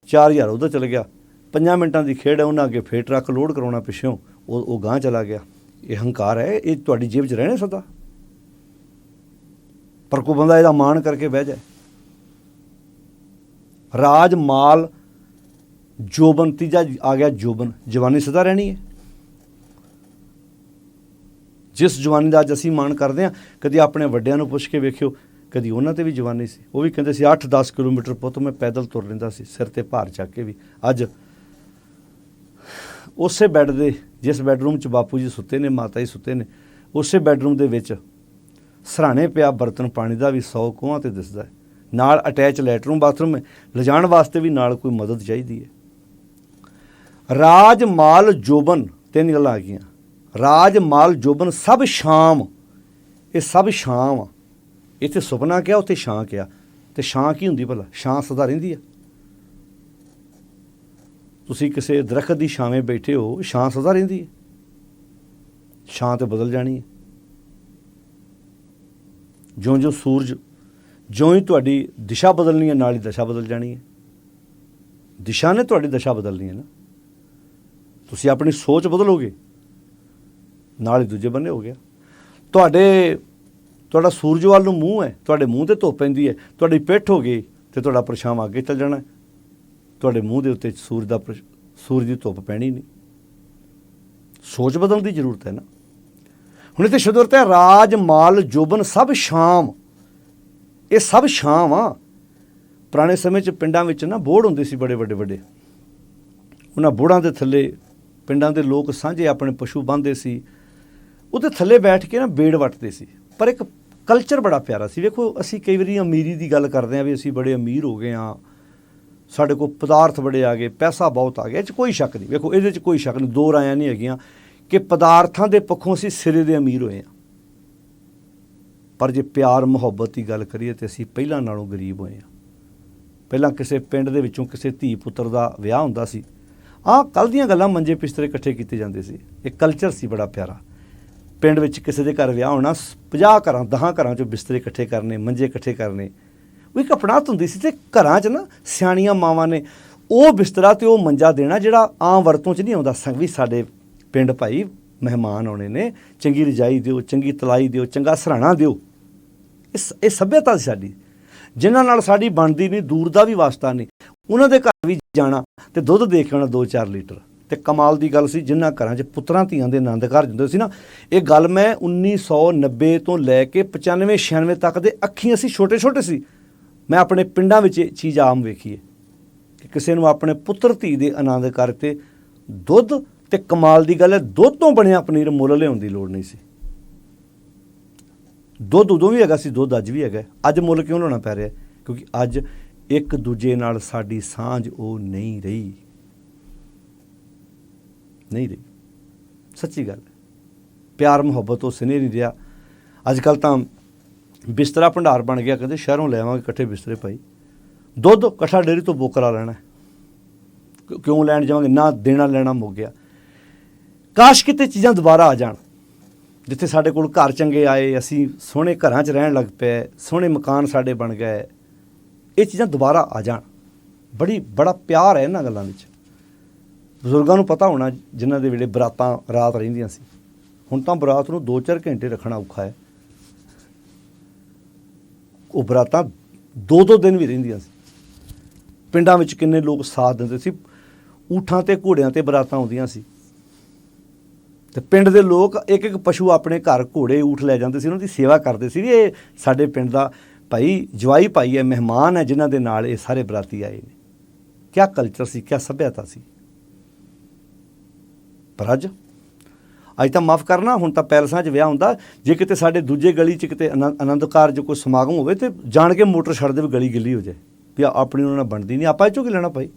4,000 ਉੱਧਰ ਚਲ ਗਿਆ। 5 ਮਿੰਟਾਂ ਦੀ ਖੇਡ ਹੈ, ਉਹਨਾਂ ਅੱਗੇ ਫੇਰ ਟਰੱਕ ਲੋਡ ਕਰਾਉਣਾ ਪਿੱਛੋਂ, ਉਹ ਗਾਂਹ ਚਲਾ ਗਿਆ। ਇਹ ਹੰਕਾਰ ਹੈ, ਇਹ ਤੁਹਾਡੀ ਜੇਬ 'ਚ ਰਹਿਣੇ ਸਦਾ। ਪਰ ਕੋਈ ਬੰਦਾ ਇਹਦਾ ਮਾਣ ਕਰਕੇ ਬਹਿ ਜਾਏ। ਰਾਜ, ਮਾਲ, ਜੋਬਨ, ਤੀਜਾ ਆ ਗਿਆ ਜੋਬਨ, ਜਵਾਨੀ ਸਦਾ ਰਹਿਣੀ ਹੈ। ਜਿਸ ਜਵਾਨੀ ਦਾ ਅੱਜ ਅਸੀਂ ਮਾਣ ਕਰਦੇ ਹਾਂ, ਕਦੀ ਆਪਣੇ ਵੱਡਿਆਂ ਨੂੰ ਪੁੱਛ ਕੇ ਵੇਖਿਓ, ਕਦੀ ਉਹਨਾਂ 'ਤੇ ਵੀ ਜਵਾਨੀ ਸੀ। ਉਹ ਵੀ ਕਹਿੰਦੇ ਸੀ 8-10 ਕਿਲੋਮੀਟਰ ਪੁੱਤ ਮੈਂ ਪੈਦਲ ਤੁਰ ਲੈਂਦਾ ਸੀ, ਸਿਰ 'ਤੇ ਭਾਰ ਚੱਕ ਕੇ ਵੀ। ਅੱਜ ਉਸੇ ਬੈੱਡ ਦੇ, ਜਿਸ ਬੈੱਡਰੂਮ 'ਚ ਬਾਪੂ ਜੀ ਸੁੱਤੇ ਨੇ, ਮਾਤਾ ਜੀ ਸੁੱਤੇ ਨੇ, ਉਸੇ ਬੈੱਡਰੂਮ ਦੇ ਵਿੱਚ ਸਰਾਣੇ ਪਿਆ ਬਰਤਨ ਪਾਣੀ ਦਾ ਵੀ 100 ਖੂਹਾਂ 'ਤੇ ਦਿਸਦਾ ਹੈ। ਨਾਲ ਅਟੈਚ ਲੈਟਰੂਮ ਬਾਥਰੂਮ ਹੈ। ਲਿਜਾਣ ਵਾਸਤੇ ਵੀ ਨਾਲ ਕੋਈ ਮਦਦ ਚਾਹੀਦੀ ਹੈ। ਰਾਜ, ਮਾਲ, ਜੋਬਨ, 3 ਗੱਲਾਂ ਆ ਗਈਆਂ। ਰਾਜ, ਮਾਲ, ਜੋਬਨ, ਸਭ ਸ਼ਾਮ। ਇਹ ਸਭ ਸ਼ਾਮ ਆ। ਇੱਥੇ ਸੁਪਨਾ ਕਿਹਾ, ਉੱਥੇ ਛਾਂ ਕਿਹਾ। ਅਤੇ ਛਾਂ ਕੀ ਹੁੰਦੀ ਭਲਾ? ਛਾਂ ਸਦਾ ਰਹਿੰਦੀ ਹੈ। ਤੁਸੀਂ ਕਿਸੇ ਦਰਖਤ ਦੀ ਛਾਵੇਂ ਬੈਠੇ ਹੋ, ਛਾਂ ਸਦਾ ਰਹਿੰਦੀ ਹੈ। ਛਾਂ ਤਾਂ ਬਦਲ ਜਾਣੀ ਹੈ। ਜਿਉਂ ਸੂਰਜ, ਜਿਉਂ ਹੀ ਤੁਹਾਡੀ ਦਿਸ਼ਾ ਬਦਲਣੀ ਹੈ, ਨਾਲ ਹੀ ਦਸ਼ਾ ਬਦਲ ਜਾਣੀ ਹੈ। ਦਿਸ਼ਾ ਨੇ ਤੁਹਾਡੀ ਦਸ਼ਾ ਬਦਲਣੀ ਹੈ ਨਾ। ਤੁਸੀਂ ਆਪਣੀ ਸੋਚ ਬਦਲੋਗੇ, ਨਾਲ ਹੀ ਦੂਜੇ ਬੰਨੇ ਹੋ ਗਿਆ। ਤੁਹਾਡਾ ਸੂਰਜ ਵੱਲ ਨੂੰ ਮੂੰਹ ਹੈ, ਤੁਹਾਡੇ ਮੂੰਹ 'ਤੇ ਧੁੱਪ ਪੈਂਦੀ ਹੈ। ਤੁਹਾਡੀ ਪਿੱਠ ਹੋ ਗਈ ਅਤੇ ਤੁਹਾਡਾ ਪਰਛਾਵਾਂ ਅੱਗੇ ਚੱਲ ਜਾਣਾ। ਤੁਹਾਡੇ ਮੂੰਹ ਦੇ ਉੱਤੇ ਸੂਰਜ ਦੀ ਧੁੱਪ ਪੈਣੀ ਨਹੀਂ। ਸੋਚ ਬਦਲਣ ਦੀ ਜ਼ਰੂਰਤ ਹੈ ਨਾ। ਹੁਣ ਇੱਥੇ ਸ਼ੁੱਧਰਤ ਹੈ, ਰਾਜ, ਮਾਲ, ਜੋਬਨ, ਸਭ ਸ਼ਾਮ। ਇਹ ਸਭ ਸ਼ਾਮ ਆ। ਪੁਰਾਣੇ ਸਮੇਂ 'ਚ ਪਿੰਡਾਂ ਵਿੱਚ ਨਾ ਬੋਹੜ ਹੁੰਦੇ ਸੀ ਬੜੇ ਵੱਡੇ। ਉਹਨਾਂ ਬੋਹੜਾਂ ਦੇ ਥੱਲੇ ਪਿੰਡਾਂ ਦੇ ਲੋਕ ਸਾਂਝੇ ਆਪਣੇ ਪਸ਼ੂ ਬੰਨ੍ਹਦੇ ਸੀ। ਉਹਦੇ ਥੱਲੇ ਬੈਠ ਕੇ ਨਾ ਬੇੜ ਵੱਟਦੇ ਸੀ। ਪਰ ਇੱਕ ਕਲਚਰ ਬੜਾ ਪਿਆਰਾ ਸੀ। ਵੇਖੋ, ਅਸੀਂ ਕਈ ਵਾਰੀ ਅਮੀਰੀ ਦੀ ਗੱਲ ਕਰਦੇ ਹਾਂ ਵੀ ਅਸੀਂ ਬੜੇ ਅਮੀਰ ਹੋ ਗਏ ਹਾਂ, ਸਾਡੇ ਕੋਲ ਪਦਾਰਥ ਬੜੇ ਆ ਗਏ, ਪੈਸਾ ਬਹੁਤ ਆ ਗਿਆ। ਇਹ 'ਚ ਕੋਈ ਸ਼ੱਕ ਨਹੀਂ। ਵੇਖੋ, ਇਹਦੇ 'ਚ ਕੋਈ ਸ਼ੱਕ ਨਹੀਂ, ਦੋ ਰਾਇਆਂ ਨਹੀਂ ਹੈਗੀਆਂ ਕਿ ਪਦਾਰਥਾਂ ਦੇ ਪੱਖੋਂ ਅਸੀਂ ਸਿਰੇ ਦੇ ਅਮੀਰ ਹੋਏ ਹਾਂ। ਪਰ ਜੇ ਪਿਆਰ ਮੁਹੱਬਤ ਦੀ ਗੱਲ ਕਰੀਏ ਤਾਂ ਅਸੀਂ ਪਹਿਲਾਂ ਨਾਲੋਂ ਗਰੀਬ ਹੋਏ ਹਾਂ। ਪਹਿਲਾਂ ਕਿਸੇ ਪਿੰਡ ਦੇ ਵਿੱਚੋਂ ਕਿਸੇ ਧੀ ਪੁੱਤਰ ਦਾ ਵਿਆਹ ਹੁੰਦਾ ਸੀ, ਕੱਲ੍ਹ ਦੀਆਂ ਗੱਲਾਂ, ਮੰਜੇ ਬਿਸਤਰੇ ਇਕੱਠੇ ਕੀਤੇ ਜਾਂਦੇ ਸੀ। ਇਹ ਕਲਚਰ ਸੀ ਬੜਾ ਪਿਆਰਾ। ਪਿੰਡ ਵਿੱਚ ਕਿਸੇ ਦੇ ਘਰ ਵਿਆਹ ਹੋਣਾ, 50 ਘਰਾਂ 10 ਘਰਾਂ 'ਚੋਂ ਬਿਸਤਰੇ ਇਕੱਠੇ ਕਰਨੇ, ਮੰਜੇ ਇਕੱਠੇ ਕਰਨੇ। ਉਹ ਇੱਕ ਆਪਣਾਤ ਹੁੰਦੀ ਸੀ। ਅਤੇ ਘਰਾਂ 'ਚ ਨਾ ਸਿਆਣੀਆਂ ਮਾਵਾਂ ਨੇ ਉਹ ਬਿਸਤਰਾ ਅਤੇ ਉਹ ਮੰਜਾ ਦੇਣਾ ਜਿਹੜਾ ਆਮ ਵਰਤੋਂ 'ਚ ਨਹੀਂ ਆਉਂਦਾ। ਵੀ ਸਾਡੇ ਪਿੰਡ ਭਾਈ ਮਹਿਮਾਨ ਆਉਣੇ ਨੇ, ਚੰਗੀ ਰਜਾਈ ਦਿਓ, ਚੰਗੀ ਤਲਾਈ ਦਿਓ, ਚੰਗਾ ਸਰਾਣਾ ਦਿਓ। ਇਹ ਸੱਭਿਅਤਾ ਸੀ ਸਾਡੀ, ਜਿਨ੍ਹਾਂ ਨਾਲ ਸਾਡੀ ਬਣਦੀ ਨਹੀਂ, ਦੂਰ ਦਾ ਵੀ ਵਾਸਤਾ ਨਹੀਂ। ਉਹਨਾਂ ਦੇ ਘਰ ਵੀ ਜਾਣਾ ਅਤੇ ਦੁੱਧ ਦੇ ਕੇ ਆਉਣਾ 2-4 ਲੀਟਰ। ਅਤੇ ਕਮਾਲ ਦੀ ਗੱਲ ਸੀ, ਜਿਨ੍ਹਾਂ ਘਰਾਂ 'ਚ ਪੁੱਤਰਾਂ ਧੀਆਂ ਦੇ ਆਨੰਦ ਕਾਰਜ ਹੁੰਦੇ ਸੀ ਨਾ। ਇਹ ਗੱਲ ਮੈਂ 1990 ਤੋਂ ਲੈ ਕੇ 95-96 ਤੱਕ ਦੇ ਅੱਖੀਂ, ਅਸੀਂ ਛੋਟੇ ਸੀ, ਮੈਂ ਆਪਣੇ ਪਿੰਡਾਂ ਵਿੱਚ ਇਹ ਚੀਜ਼ ਆਮ ਵੇਖੀ ਹੈ ਕਿ ਕਿਸੇ ਨੂੰ ਆਪਣੇ ਪੁੱਤਰ ਧੀ ਦੇ ਆਨੰਦ ਕਾਰਜ 'ਤੇ ਦੁੱਧ, ਅਤੇ ਕਮਾਲ ਦੀ ਗੱਲ ਹੈ, ਦੁੱਧ ਤੋਂ ਬਣਿਆ ਪਨੀਰ ਮੁੱਲ ਲਿਆਉਣ ਦੀ ਲੋੜ ਨਹੀਂ ਸੀ। ਦੁੱਧ ਉਦੋਂ ਵੀ ਹੈਗਾ ਸੀ, ਦੁੱਧ ਅੱਜ ਵੀ ਹੈਗਾ। ਅੱਜ ਮੁੱਲ ਕਿਉਂ ਲਾਉਣਾ ਪੈ ਰਿਹਾ? ਕਿਉਂਕਿ ਅੱਜ ਇੱਕ ਦੂਜੇ ਨਾਲ ਸਾਡੀ ਸਾਂਝ ਉਹ ਨਹੀਂ ਰਹੀ, ਨਹੀਂ ਰਹੀ। ਸੱਚੀ ਗੱਲ ਹੈ, ਪਿਆਰ ਮੁਹੱਬਤ ਉਹ ਸਨੇਹ ਨਹੀਂ ਰਿਹਾ। ਅੱਜ ਕੱਲ੍ਹ ਤਾਂ ਬਿਸਤਰਾ ਭੰਡਾਰ ਬਣ ਗਿਆ, ਕਹਿੰਦੇ ਸ਼ਹਿਰੋਂ ਲੈ ਆਵਾਂਗੇ ਇਕੱਠੇ ਬਿਸਤਰੇ ਭਾਈ, ਦੁੱਧ ਇਕੱਠਾ ਡੇਅਰੀ ਤੋਂ ਬੁੱਕ ਕਰਾ ਲੈਣਾ, ਕਿਉਂ ਲੈਣ ਜਾਵਾਂਗੇ, ਨਾ ਦੇਣਾ ਲੈਣਾ ਮੁੱਕ ਗਿਆ। ਕਾਸ਼ ਕਿਤੇ ਚੀਜ਼ਾਂ ਦੁਬਾਰਾ ਆ ਜਾਣ, ਜਿੱਥੇ ਸਾਡੇ ਕੋਲ ਘਰ ਚੰਗੇ ਆਏ, ਅਸੀਂ ਸੋਹਣੇ ਘਰਾਂ 'ਚ ਰਹਿਣ ਲੱਗ ਪਏ, ਸੋਹਣੇ ਮਕਾਨ ਸਾਡੇ ਬਣ ਗਏ, ਇਹ ਚੀਜ਼ਾਂ ਦੁਬਾਰਾ ਆ ਜਾਣ। ਬੜਾ ਪਿਆਰ ਹੈ ਇਹਨਾਂ ਗੱਲਾਂ ਵਿੱਚ। ਬਜ਼ੁਰਗਾਂ ਨੂੰ ਪਤਾ ਹੋਣਾ ਜਿਨ੍ਹਾਂ ਦੇ ਵੇਲੇ ਬਰਾਤਾਂ ਰਾਤ ਰਹਿੰਦੀਆਂ ਸੀ। ਹੁਣ ਤਾਂ ਬਰਾਤ ਨੂੰ 2-4 ਘੰਟੇ ਰੱਖਣਾ ਔਖਾ ਹੈ, ਉਹ ਬਰਾਤਾਂ 2-2 ਦਿਨ ਵੀ ਰਹਿੰਦੀਆਂ ਸੀ। ਪਿੰਡਾਂ ਵਿੱਚ ਕਿੰਨੇ ਲੋਕ ਸਾਥ ਦਿੰਦੇ ਸੀ, ਊਠਾਂ ਤੇ ਘੋੜਿਆਂ ਤੇ ਬਰਾਤਾਂ ਆਉਂਦੀਆਂ ਸੀ, ਤੇ ਪਿੰਡ ਦੇ ਲੋਕ ਇੱਕ ਪਸ਼ੂ ਆਪਣੇ ਘਰ ਘੋੜੇ ਊਠ ਲੈ ਜਾਂਦੇ ਸੀ, ਉਹਨਾਂ ਦੀ ਸੇਵਾ ਕਰਦੇ ਸੀ ਵੀ ਇਹ ਸਾਡੇ ਪਿੰਡ ਦਾ ਭਾਈ ਜਵਾਈ ਭਾਈ ਹੈ, ਮਹਿਮਾਨ ਹੈ, ਜਿਨ੍ਹਾਂ ਦੇ ਨਾਲ ਇਹ ਸਾਰੇ ਬਰਾਤੀ ਆਏ ਨੇ। ਕਿਆ ਕਲਚਰ ਸੀ, ਕਿਆ ਸੱਭਿਅਤਾ ਸੀ। ਪਰ ਅੱਜ ਤਾਂ ਮਾਫ਼ ਕਰਨਾ, ਹੁਣ ਤਾਂ ਪੈਲਸਾਂ 'ਚ ਵਿਆਹ ਹੁੰਦਾ, ਜੇ ਕਿਤੇ ਸਾਡੇ ਦੂਜੇ ਗਲੀ 'ਚ ਕਿਤੇ ਆਨੰਦ ਕਾਰਜ ਕੋਈ ਸਮਾਗਮ ਹੋਵੇ ਤੇ ਜਾਣ ਕੇ ਮੋਟਰ ਛੱਡ ਦੇ ਵੀ ਗਲੀ ਗਿੱਲੀ ਹੋ ਜਾਏ ਵੀ ਆਪਣੀ ਉਹਨਾਂ ਨਾਲ ਬਣਦੀ ਨਹੀਂ, ਆਪਾਂ ਇਹ 'ਚੋਂ ਕੀ ਲੈਣਾ ਭਾਈ,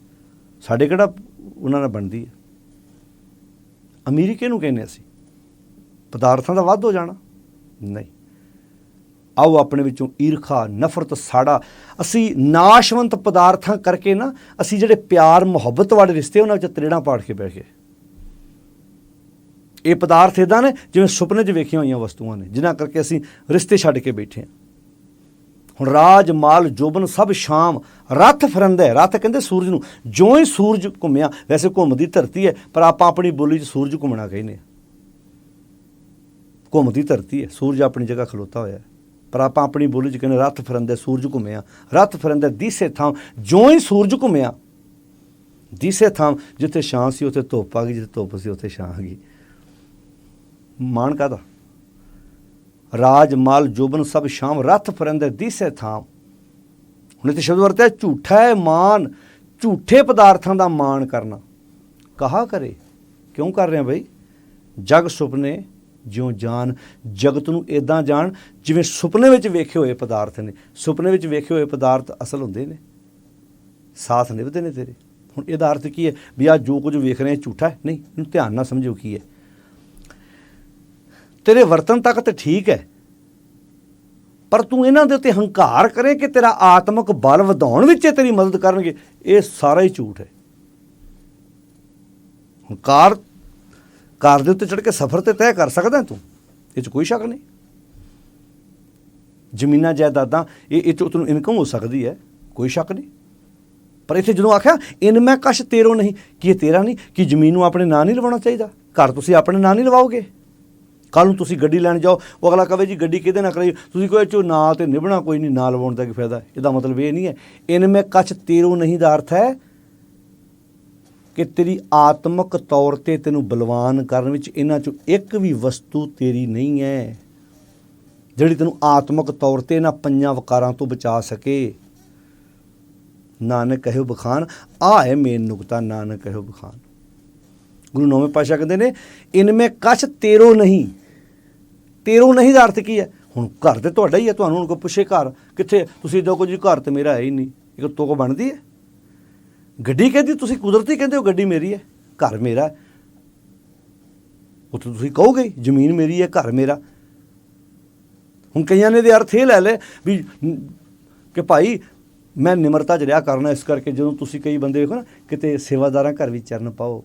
ਸਾਡੇ ਕਿਹੜਾ ਉਹਨਾਂ ਨਾਲ ਬਣਦੀ ਹੈ। ਅਮੀਰੀ ਕਿਹਨੂੰ ਕਹਿੰਦੇ ਅਸੀਂ, ਪਦਾਰਥਾਂ ਦਾ ਵੱਧ ਹੋ ਜਾਣਾ ਨਹੀਂ। ਆਓ ਆਪਣੇ ਵਿੱਚੋਂ ਈਰਖਾ, ਨਫ਼ਰਤ, ਸਾੜਾ, ਅਸੀਂ ਨਾਸ਼ਵੰਤ ਪਦਾਰਥਾਂ ਕਰਕੇ ਨਾ ਅਸੀਂ ਜਿਹੜੇ ਪਿਆਰ ਮੁਹੱਬਤ ਵਾਲੇ ਰਿਸ਼ਤੇ ਉਹਨਾਂ ਵਿੱਚ ਤਰੇੜਾਂ ਪਾੜ ਕੇ ਬਹਿ ਗਏ। ਇਹ ਪਦਾਰਥ ਇੱਦਾਂ ਨੇ ਜਿਵੇਂ ਸੁਪਨੇ 'ਚ ਵੇਖੀਆਂ ਹੋਈਆਂ ਵਸਤੂਆਂ ਨੇ, ਜਿਨ੍ਹਾਂ ਕਰਕੇ ਅਸੀਂ ਰਿਸ਼ਤੇ ਛੱਡ ਕੇ ਬੈਠੇ ਹਾਂ। ਹੁਣ ਰਾਜ ਮਾਲ ਜੋਬਨ ਸਭ ਸ਼ਾਮ ਰੱਥ ਫਿਰੰਦਾ ਹੈ। ਰੱਥ ਕਹਿੰਦੇ ਸੂਰਜ ਨੂੰ, ਜਿਉਂ ਹੀ ਸੂਰਜ ਘੁੰਮਿਆ, ਵੈਸੇ ਘੁੰਮਦੀ ਧਰਤੀ ਹੈ ਪਰ ਆਪਾਂ ਆਪਣੀ ਬੋਲੀ 'ਚ ਸੂਰਜ ਘੁੰਮਣਾ ਕਹਿੰਦੇ ਹਾਂ। ਘੁੰਮਦੀ ਧਰਤੀ ਹੈ, ਸੂਰਜ ਆਪਣੀ ਜਗ੍ਹਾ ਖਲੋਤਾ ਹੋਇਆ, ਪਰ ਆਪਾਂ ਆਪਣੀ ਬੋਲੀ 'ਚ ਕਹਿੰਦੇ ਰੱਥ ਫਿਰੰਦਾ, ਸੂਰਜ ਘੁੰਮਿਆ, ਰੱਥ ਫਿਰੰਦਾ ਦੀਸੇ ਥਾਂ, ਜਿਉਂ ਹੀ ਸੂਰਜ ਘੁੰਮਿਆ ਦੀਸੇ ਥਾਂ, ਜਿੱਥੇ ਛਾਂ ਸੀ ਉੱਥੇ ਧੁੱਪ ਆ ਗਈ, ਜਿੱਥੇ ਧੁੱਪ ਸੀ ਉੱਥੇ ਛਾਂ ਆ ਗਈ। ਮਾਣ ਕਾਹਦਾ, ਰਾਜ ਮਾਲ ਜੋਬਨ ਸਭ ਸ਼ਾਮ ਰੱਥ ਫਿਰੰਦਾ ਦੀਸੇ ਥਾਂ। ਹੁਣ ਇੱਥੇ ਸ਼ਬਦ ਵਰਤਿਆ ਝੂਠਾ ਹੈ ਮਾਨ, ਝੂਠੇ ਪਦਾਰਥਾਂ ਦਾ ਮਾਣ ਕਰਨਾ। ਕਹਾ ਕਰੇ, ਕਿਉਂ ਕਰ ਰਹੇ ਬਈ, ਜਗ ਸੁਪਨੇ ਜਿਉਂ ਜਾਣ, ਜਗਤ ਨੂੰ ਇੱਦਾਂ ਜਾਣ ਜਿਵੇਂ ਸੁਪਨੇ ਵਿੱਚ ਵੇਖੇ ਹੋਏ ਪਦਾਰਥ ਨੇ। ਸੁਪਨੇ ਵਿੱਚ ਵੇਖੇ ਹੋਏ ਪਦਾਰਥ ਅਸਲ ਹੁੰਦੇ ਨੇ, ਸਾਥ ਨਿਭਦੇ ਨੇ ਤੇਰੇ। ਹੁਣ ਇਹਦਾ ਅਰਥ ਕੀ ਹੈ ਵੀ ਆਹ ਜੋ ਕੁਝ ਵੇਖ ਰਹੇ ਝੂਠਾ ਹੈ? ਨਹੀਂ, ਇਹਨੂੰ ਧਿਆਨ ਨਾਲ ਸਮਝੋ ਕੀ ਹੈ। ਤੇਰੇ ਵਰਤਨ ਤੱਕ ਤਾਂ ਠੀਕ ਹੈ, ਪਰ ਤੂੰ ਇਹਨਾਂ ਦੇ ਉੱਤੇ ਹੰਕਾਰ ਕਰੇ ਕਿ ਤੇਰਾ ਆਤਮਿਕ ਬਲ ਵਧਾਉਣ ਵਿੱਚ ਇਹ ਤੇਰੀ ਮਦਦ ਕਰਨਗੇ, ਇਹ ਸਾਰਾ ਹੀ ਝੂਠ ਹੈ। ਹੁਣ ਕਾਰ ਦੇ ਉੱਤੇ ਚੜ੍ਹ ਕੇ ਸਫ਼ਰ ਤੇ ਤੈਅ ਕਰ ਸਕਦਾ ਤੂੰ, ਇਹ 'ਚ ਕੋਈ ਸ਼ੱਕ ਨਹੀਂ। ਜ਼ਮੀਨਾਂ ਜਾਇਦਾਦਾਂ ਇਹ 'ਚੋਂ ਤੈਨੂੰ ਇਨਕਮ ਹੋ ਸਕਦੀ ਹੈ, ਕੋਈ ਸ਼ੱਕ ਨਹੀਂ। ਪਰ ਇੱਥੇ ਜਦੋਂ ਆਖਿਆ ਇਨ ਮੈਂ ਕਸ਼ ਤੇਰੋ ਨਹੀਂ, ਕੀ ਇਹ ਤੇਰਾ ਨਹੀਂ? ਕੀ ਜ਼ਮੀਨ ਨੂੰ ਆਪਣੇ ਨਾਂ ਨਹੀਂ ਲਵਾਉਣਾ ਚਾਹੀਦਾ? ਘਰ ਤੁਸੀਂ ਆਪਣੇ ਨਾਂ ਨਹੀਂ ਲਵਾਓਗੇ? ਕੱਲ੍ਹ ਨੂੰ ਤੁਸੀਂ ਗੱਡੀ ਲੈਣ ਜਾਓ, ਉਹ ਅਗਲਾ ਕਹੇ ਜੀ ਗੱਡੀ ਕਿਹਦੇ ਨਾਲ ਕਰਾਈ, ਤੁਸੀਂ ਕਹੋ ਇਹ 'ਚੋਂ ਨਾਂ ਤੇ ਨਿਭਣਾ ਕੋਈ ਨਹੀਂ, ਨਾਂ ਲਵਾਉਣ ਦਾ ਕੀ ਫਾਇਦਾ। ਇਹਦਾ ਮਤਲਬ ਇਹ ਨਹੀਂ ਹੈ। ਇਨ ਮੈਂ ਕਸ਼ ਤੇਰੋ ਨਹੀਂ ਦਾ ਅਰਥ ਹੈ ਕਿ ਤੇਰੀ ਆਤਮਿਕ ਤੌਰ 'ਤੇ ਤੈਨੂੰ ਬਲਵਾਨ ਕਰਨ ਵਿੱਚ ਇਹਨਾਂ 'ਚੋਂ ਇੱਕ ਵੀ ਵਸਤੂ ਤੇਰੀ ਨਹੀਂ ਹੈ ਜਿਹੜੀ ਤੈਨੂੰ ਆਤਮਿਕ ਤੌਰ 'ਤੇ ਇਹਨਾਂ ਪੰਜਾਂ ਵਕਾਰਾਂ ਤੋਂ ਬਚਾ ਸਕੇ। ਨਾਨਕ ਕਹਿਓ ਬਖਾਨ, ਆਹ ਹੈ ਮੇਨ ਨੁਕਤਾ, ਨਾਨਕ ਕਹਿਓ ਬਖਾਨ। ਗੁਰੂ ਨੌਵੇਂ ਪਾਤਸ਼ਾਹ ਕਹਿੰਦੇ ਨੇ ਇਨ ਮੈਂ ਕਛ ਤੇਰੋ ਨਹੀਂ। ਤੇਰੋ ਨਹੀਂ ਦਾ ਅਰਥ ਕੀ ਹੈ? ਹੁਣ ਘਰ ਤੇ ਤੁਹਾਡਾ ਹੀ ਹੈ, ਤੁਹਾਨੂੰ ਹੁਣ ਕੋਈ ਪੁੱਛੇ ਘਰ ਕਿੱਥੇ, ਤੁਸੀਂ ਜੋ ਕੁਝ ਘਰ ਤੇ ਮੇਰਾ ਹੈ ਹੀ ਨਹੀਂ, ਇੱਕ ਤੋਕ ਬਣਦੀ ਹੈ। ਗੱਡੀ ਕਹਿੰਦੀ, ਤੁਸੀਂ ਕੁਦਰਤੀ ਕਹਿੰਦੇ ਹੋ ਗੱਡੀ ਮੇਰੀ ਹੈ, ਘਰ ਮੇਰਾ, ਉੱਥੇ ਤੁਸੀਂ ਕਹੋਗੇ ਜ਼ਮੀਨ ਮੇਰੀ ਹੈ, ਘਰ ਮੇਰਾ। ਹੁਣ ਕਈਆਂ ਨੇ ਦੇ ਅਰਥ ਇਹ ਲੈ ਲਏ ਵੀ ਕਿ ਭਾਈ ਮੈਂ ਨਿਮਰਤਾ 'ਚ ਰਿਹਾ ਕਰਨਾ, ਇਸ ਕਰਕੇ ਜਦੋਂ ਤੁਸੀਂ ਕਈ ਬੰਦੇ ਵੇਖੋ ਨਾ ਕਿਤੇ ਸੇਵਾਦਾਰਾਂ ਘਰ ਵੀ ਚਰਨ ਪਾਓ,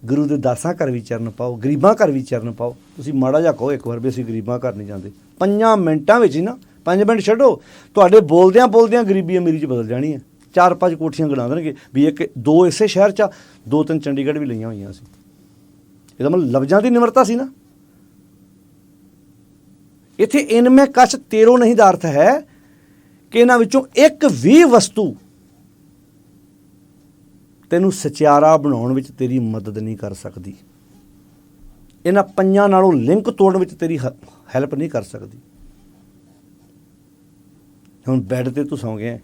ਗੁਰੂ ਦੇ ਦਾਸਾਂ ਘਰ ਵੀ ਚਰਨ ਪਾਓ, ਗਰੀਬਾਂ ਘਰ ਵੀ ਚਰਨ ਪਾਓ। ਤੁਸੀਂ ਮਾੜਾ ਜਿਹਾ ਕਹੋ ਇੱਕ ਵਾਰ ਵੀ ਅਸੀਂ ਗਰੀਬਾਂ ਘਰ ਨਹੀਂ ਜਾਂਦੇ, 5 ਮਿੰਟਾਂ ਵਿੱਚ ਹੀ ਨਾ, 5 ਮਿੰਟ ਛੱਡੋ, ਤੁਹਾਡੇ ਬੋਲਦਿਆਂ ਬੋਲਦਿਆਂ ਗਰੀਬੀ ਅਮੀਰੀ 'ਚ ਬਦਲ ਜਾਣੀ ਹੈ। 4-5 ਕੋਠੀਆਂ ਗਣਾ ਦੇਣਗੇ ਵੀ 1-2 ਇਸੇ ਸ਼ਹਿਰ 'ਚ, 2-3 ਚੰਡੀਗੜ੍ਹ ਵੀ ਲਈਆਂ ਹੋਈਆਂ ਸੀ। ਇਹਦਾ ਮਤਲਬ ਲਫ਼ਜ਼ਾਂ ਦੀ ਨਿਮਰਤਾ ਸੀ ਨਾ। ਇੱਥੇ ਇਨ ਮੈਂ ਕਛ ਤੇਰੋ ਨਹੀਂ ਦਾ ਅਰਥ ਹੈ ਕਿ ਇਹਨਾਂ ਵਿੱਚੋਂ ਇੱਕ ਵੀ ਵਸਤੂ ਤੈਨੂੰ ਸਚਿਆਰਾ ਬਣਾਉਣ ਵਿੱਚ ਤੇਰੀ ਮਦਦ ਨਹੀਂ ਕਰ ਸਕਦੀ। ਇਹਨਾਂ ਪੰਜਾਂ ਨਾਲੋਂ ਲਿੰਕ ਤੋੜਨ ਵਿੱਚ ਤੇਰੀ ਹੈਲਪ ਨਹੀਂ ਕਰ ਸਕਦੀ। ਹੁਣ ਬੈੱਡ 'ਤੇ ਤੂੰ ਸੌਂ ਗਿਆ,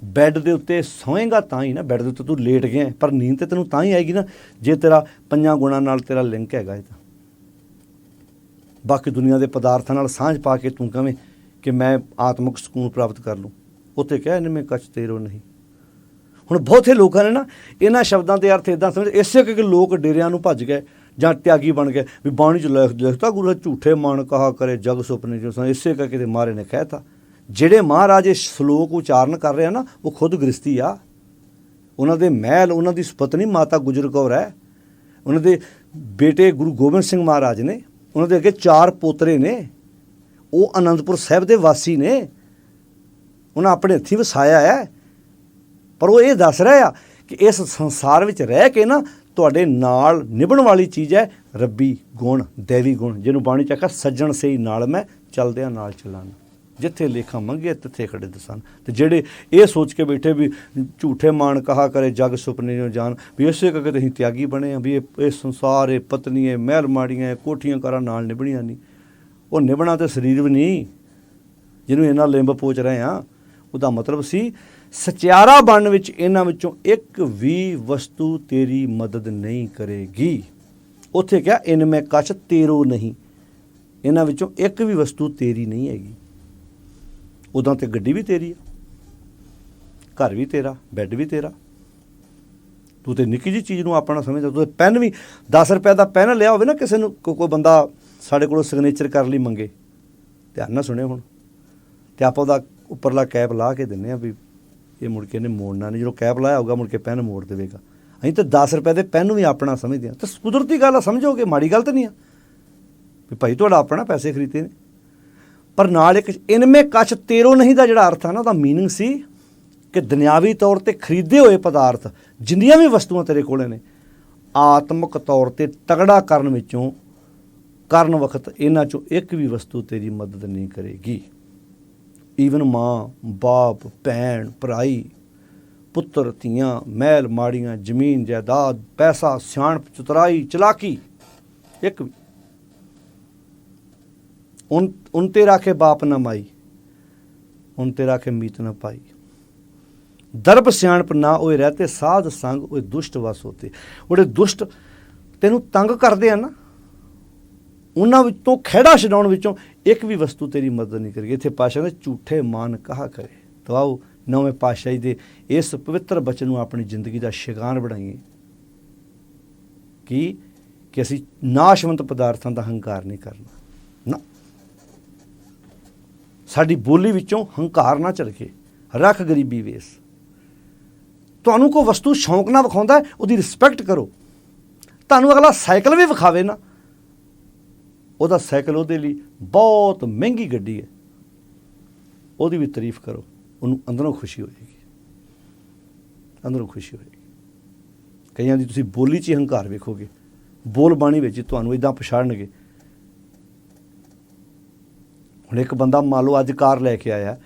ਬੈੱਡ ਦੇ ਉੱਤੇ ਸੌਂਏਗਾ ਤਾਂ ਹੀ ਨਾ, ਬੈੱਡ ਦੇ ਉੱਤੇ ਤੂੰ ਲੇਟ ਗਿਆ, ਪਰ ਨੀਂਦ ਤੇ ਤੈਨੂੰ ਤਾਂ ਹੀ ਆਏਗੀ ਨਾ ਜੇ ਤੇਰਾ 5 ਗੁਣਾਂ ਨਾਲ ਤੇਰਾ ਲਿੰਕ ਹੈਗਾ। ਇਹ ਤਾਂ ਬਾਕੀ ਦੁਨੀਆ ਦੇ ਪਦਾਰਥਾਂ ਨਾਲ ਸਾਂਝ ਪਾ ਕੇ ਤੂੰ ਕਵੇਂ ਕਿ ਮੈਂ ਆਤਮਿਕ ਸਕੂਨ ਪ੍ਰਾਪਤ ਕਰ ਲੂੰ। ਉੱਥੇ ਕਿਹਾ ਇਨਮੇ ਕਛ ਤੇਰੋ ਨਹੀਂ। ਹੁਣ ਬਹੁਤੇ ਲੋਕਾਂ ਨੇ ਨਾ ਇਹਨਾਂ ਸ਼ਬਦਾਂ ਦੇ ਅਰਥ ਇੱਦਾਂ ਸਮਝ, ਇਸੇ ਕਰਕੇ ਲੋਕ ਡੇਰਿਆਂ ਨੂੰ ਭੱਜ ਗਏ ਜਾਂ ਤਿਆਗੀ ਬਣ ਗਏ ਵੀ ਬਾਣੀ 'ਚ ਲਿਖਤਾ ਗੁਰੂ ਝੂਠੇ ਮਨ ਕਹਾ ਕਰੇ ਜਗ ਸੁਪਨੇ ਜੋ ਸਨ, ਇਸੇ ਕਰਕੇ ਤੇ ਮਹਾਰਾਜ ਨੇ ਕਹਿਤਾ। ਜਿਹੜੇ ਮਹਾਰਾਜ ਇਹ ਸ਼ਲੋਕ ਉਚਾਰਨ ਕਰ ਰਹੇ ਆ ਨਾ, ਉਹ ਖੁਦ ਗ੍ਰਸਤੀ ਆ। ਉਹਨਾਂ ਦੇ ਮਹਿਲ, ਉਹਨਾਂ ਦੀ ਪਤਨੀ ਮਾਤਾ ਗੁਜਰ ਕੌਰ ਹੈ, ਉਹਨਾਂ ਦੇ ਬੇਟੇ ਗੁਰੂ ਗੋਬਿੰਦ ਸਿੰਘ ਮਹਾਰਾਜ ਨੇ, ਉਹਨਾਂ ਦੇ ਅੱਗੇ 4 ਪੋਤਰੇ ਨੇ, ਉਹ ਅਨੰਦਪੁਰ ਸਾਹਿਬ ਦੇ ਵਾਸੀ ਨੇ, ਉਹਨਾਂ ਆਪਣੇ ਹੱਥੀਂ ਵਸਾਇਆ ਹੈ। ਪਰ ਉਹ ਇਹ ਦੱਸ ਰਹੇ ਆ ਕਿ ਇਸ ਸੰਸਾਰ ਵਿੱਚ ਰਹਿ ਕੇ ਨਾ ਤੁਹਾਡੇ ਨਾਲ ਨਿਭਣ ਵਾਲੀ ਚੀਜ਼ ਹੈ ਰੱਬੀ ਗੁਣ, ਦੇਵੀ ਗੁਣ, ਜਿਹਨੂੰ ਬਾਣੀ ਚ ਆਖਿਆ ਸੱਜਣ ਸਹੀ ਨਾਲ ਮੈਂ ਚਲਦਿਆਂ ਨਾਲ ਚੱਲਾਂਗਾ, ਜਿੱਥੇ ਲੇਖਾਂ ਮੰਗੇ ਤਿੱਥੇ ਖੜੇ ਦਸਨ। ਤੇ ਜਿਹੜੇ ਇਹ ਸੋਚ ਕੇ ਬੈਠੇ ਵੀ ਝੂਠੇ ਮਾਣ ਕਹਾ ਕਰੇ ਜਗ ਸੁਪਨੇ ਜੋ ਜਾਣ, ਵੀ ਇਸੇ ਕਰਕੇ ਅਸੀਂ ਤਿਆਗੀ ਬਣੇ ਆ, ਵੀ ਇਹ ਸੰਸਾਰ, ਇਹ ਪਤਨੀ, ਇਹ ਮਹਿਲ ਮਾੜੀਆਂ, ਇਹ ਕੋਠੀਆਂ ਕਾਰਾਂ ਨਾਲ ਨਿਭਣੀਆਂ ਨਹੀਂ। ਉਹ ਨਿਭਣਾ ਤਾਂ ਸਰੀਰ ਵੀ ਨਹੀਂ ਜਿਹਨੂੰ ਇਹਨਾਂ ਲਿੰਬ ਪੋਚ ਰਹੇ ਆ। ਉਹਦਾ ਮਤਲਬ ਸੀ ਸਚਿਆਰਾ ਬਣਨ ਵਿੱਚ ਇਹਨਾਂ ਵਿੱਚੋਂ ਇੱਕ ਵੀ ਵਸਤੂ ਤੇਰੀ ਮਦਦ ਨਹੀਂ ਕਰੇਗੀ। ਉੱਥੇ ਕਿਹਾ ਇਨਮੇ ਕਛ ਤੇਰੋ ਨਹੀਂ, ਇਹਨਾਂ ਵਿੱਚੋਂ ਇੱਕ ਵੀ ਵਸਤੂ ਤੇਰੀ ਨਹੀਂ ਹੈਗੀ। ਉਦਾਂ ਤੇ ਗੱਡੀ ਵੀ ਤੇਰੀ ਆ, ਘਰ ਵੀ ਤੇਰਾ, ਬੈੱਡ ਵੀ ਤੇਰਾ, ਤੂੰ ਤੇ ਨਿੱਕੀ ਜਿਹੀ ਚੀਜ਼ ਨੂੰ ਆਪਣਾ ਸਮਝਦਾ। ਤੂੰ ਪੈਨ ਵੀ 10 ਰੁਪਏ ਦਾ ਪੈਨ ਲਿਆ ਹੋਵੇ ਨਾ, ਕਿਸੇ ਨੂੰ ਕੋਈ ਬੰਦਾ ਸਾਡੇ ਕੋਲੋਂ ਸਿਗਨੇਚਰ ਕਰਨ ਲਈ ਮੰਗੇ, ਧਿਆਨ ਨਾਲ ਸੁਣਿਓ ਹੁਣ, ਤੇ ਆਪਾਂ ਉਹਦਾ ਉੱਪਰਲਾ ਕੈਪ ਲਾ ਕੇ ਦਿੰਦੇ ਹਾਂ ਵੀ ਇਹ ਮੁੜ ਕੇ ਇਹਨੇ ਮੋੜਨਾ ਨਹੀਂ। ਜਦੋਂ ਕੈਪ ਲਾਇਆ ਹੋਊਗਾ ਮੁੜ ਕੇ ਪੈਨ ਮੋੜ ਦੇਵੇਗਾ। ਅਸੀਂ ਤਾਂ 10 ਰੁਪਏ ਦੇ ਪੈਨ ਨੂੰ ਵੀ ਆਪਣਾ ਸਮਝਦੇ ਹਾਂ। ਤਾਂ ਕੁਦਰਤੀ ਗੱਲ ਆ, ਸਮਝੋਗੇ, ਮਾੜੀ ਗੱਲ ਤਾਂ ਨਹੀਂ ਆ ਵੀ ਭਾਈ ਤੁਹਾਡਾ ਆਪਣਾ, ਪੈਸੇ ਖਰੀਦੇ ਨੇ। ਪਰ ਨਾਲ ਇੱਕ ਇਨਮੇ ਕਛ ਤੇਰੋ ਨਹੀਂ ਦਾ ਜਿਹੜਾ ਅਰਥ ਆ ਨਾ, ਉਹਦਾ ਮੀਨਿੰਗ ਸੀ ਕਿ ਦੁਨਿਆਵੀ ਤੌਰ 'ਤੇ ਖਰੀਦੇ ਹੋਏ ਪਦਾਰਥ ਜਿੰਨੀਆਂ ਵੀ ਵਸਤੂਆਂ ਤੇਰੇ ਕੋਲ ਨੇ, ਆਤਮਿਕ ਤੌਰ 'ਤੇ ਤਗੜਾ ਕਰਨ ਵਕਤ ਇਹਨਾਂ 'ਚੋਂ ਇੱਕ ਵੀ ਵਸਤੂ ਤੇਰੀ ਮਦਦ ਨਹੀਂ ਕਰੇਗੀ। ਈਵਨ ਮਾਂ, ਬਾਪ, ਭੈਣ, ਭਰਾਈ, ਪੁੱਤਰ, ਧੀਆਂ, ਮਹਿਲ ਮਾੜੀਆਂ, ਜ਼ਮੀਨ ਜਾਇਦਾਦ, ਪੈਸਾ, ਸਿਆਣਪ, ਚਤੁਰਾਈ, ਚਲਾਕੀ, ਇੱਕ ਵੀ। ਉਨ ਤੇ ਰਾਖੇ ਬਾਪ ਨਾ ਮਾਈ, ਉਨ ਤੇ ਰਾਖੇ ਮੀਤ ਨਾ ਪਾਈ। ਦਰਬ ਸਿਆਣਪ ਨਾ ਹੋਏ ਰਹਤੇ ਸਾਧ ਸੰਗ ਉਹ ਦੁਸ਼ਟ ਵਸ ਹੋਤੇ। ਉਹਦੇ ਦੁਸ਼ਟ ਤੈਨੂੰ ਤੰਗ ਕਰਦੇ ਆ ਨਾ, ਉਹਨਾਂ ਵਿੱਚੋਂ ਖਹਿੜਾ ਛਡਾਉਣ ਵਿੱਚੋਂ ਇੱਕ ਵੀ ਵਸਤੂ ਤੇਰੀ ਮਦਦ ਨਹੀਂ ਕਰੇਗੀ। ਇੱਥੇ ਪਾਤਸ਼ਾਹ ਨੇ ਝੂਠੇ ਮਾਨ ਕਹਾ ਕਰੇ। ਤਾਂ ਆਓ ਨੌਵੇਂ ਪਾਤਸ਼ਾਹੀ ਦੇ ਇਸ ਪਵਿੱਤਰ ਬਚਨ ਨੂੰ ਆਪਣੀ ਜ਼ਿੰਦਗੀ ਦਾ ਸ਼ਿਗਾਰ ਬਣਾਈਏ ਕਿ ਅਸੀਂ ਨਾਸ਼ਵੰਤ ਪਦਾਰਥਾਂ ਦਾ ਹੰਕਾਰ ਨਹੀਂ ਕਰਨਾ ਨਾ। ਸਾਡੀ ਬੋਲੀ ਵਿੱਚੋਂ ਹੰਕਾਰ ਨਾ ਝਲਕੇ, ਰੱਖ ਗਰੀਬੀ ਵੇਸ। ਤੁਹਾਨੂੰ ਕੋਈ ਵਸਤੂ ਸ਼ੌਂਕ ਨਾਲ ਵਿਖਾਉਂਦਾ, ਉਹਦੀ ਰਿਸਪੈਕਟ ਕਰੋ। ਤੁਹਾਨੂੰ ਅਗਲਾ ਸਾਈਕਲ ਵੀ ਵਿਖਾਵੇ ਨਾ, ਉਹਦਾ ਸਾਈਕਲ ਉਹਦੇ ਲਈ ਬਹੁਤ ਮਹਿੰਗੀ ਗੱਡੀ ਹੈ, ਉਹਦੀ ਵੀ ਤਾਰੀਫ ਕਰੋ। ਉਹਨੂੰ ਅੰਦਰੋਂ ਖੁਸ਼ੀ ਹੋਏਗੀ, ਅੰਦਰੋਂ ਖੁਸ਼ੀ ਹੋਏਗੀ। ਕਈਆਂ ਦੀ ਤੁਸੀਂ ਬੋਲੀ 'ਚ ਹੀ ਹੰਕਾਰ ਵੇਖੋਗੇ, ਬੋਲ ਬਾਣੀ ਵਿੱਚ ਤੁਹਾਨੂੰ ਇੱਦਾਂ ਪਛਾੜਨਗੇ। ਹੁਣ ਇੱਕ ਬੰਦਾ ਮੰਨ ਲਓ ਅੱਜ ਕਾਰ ਲੈ ਕੇ ਆਇਆ,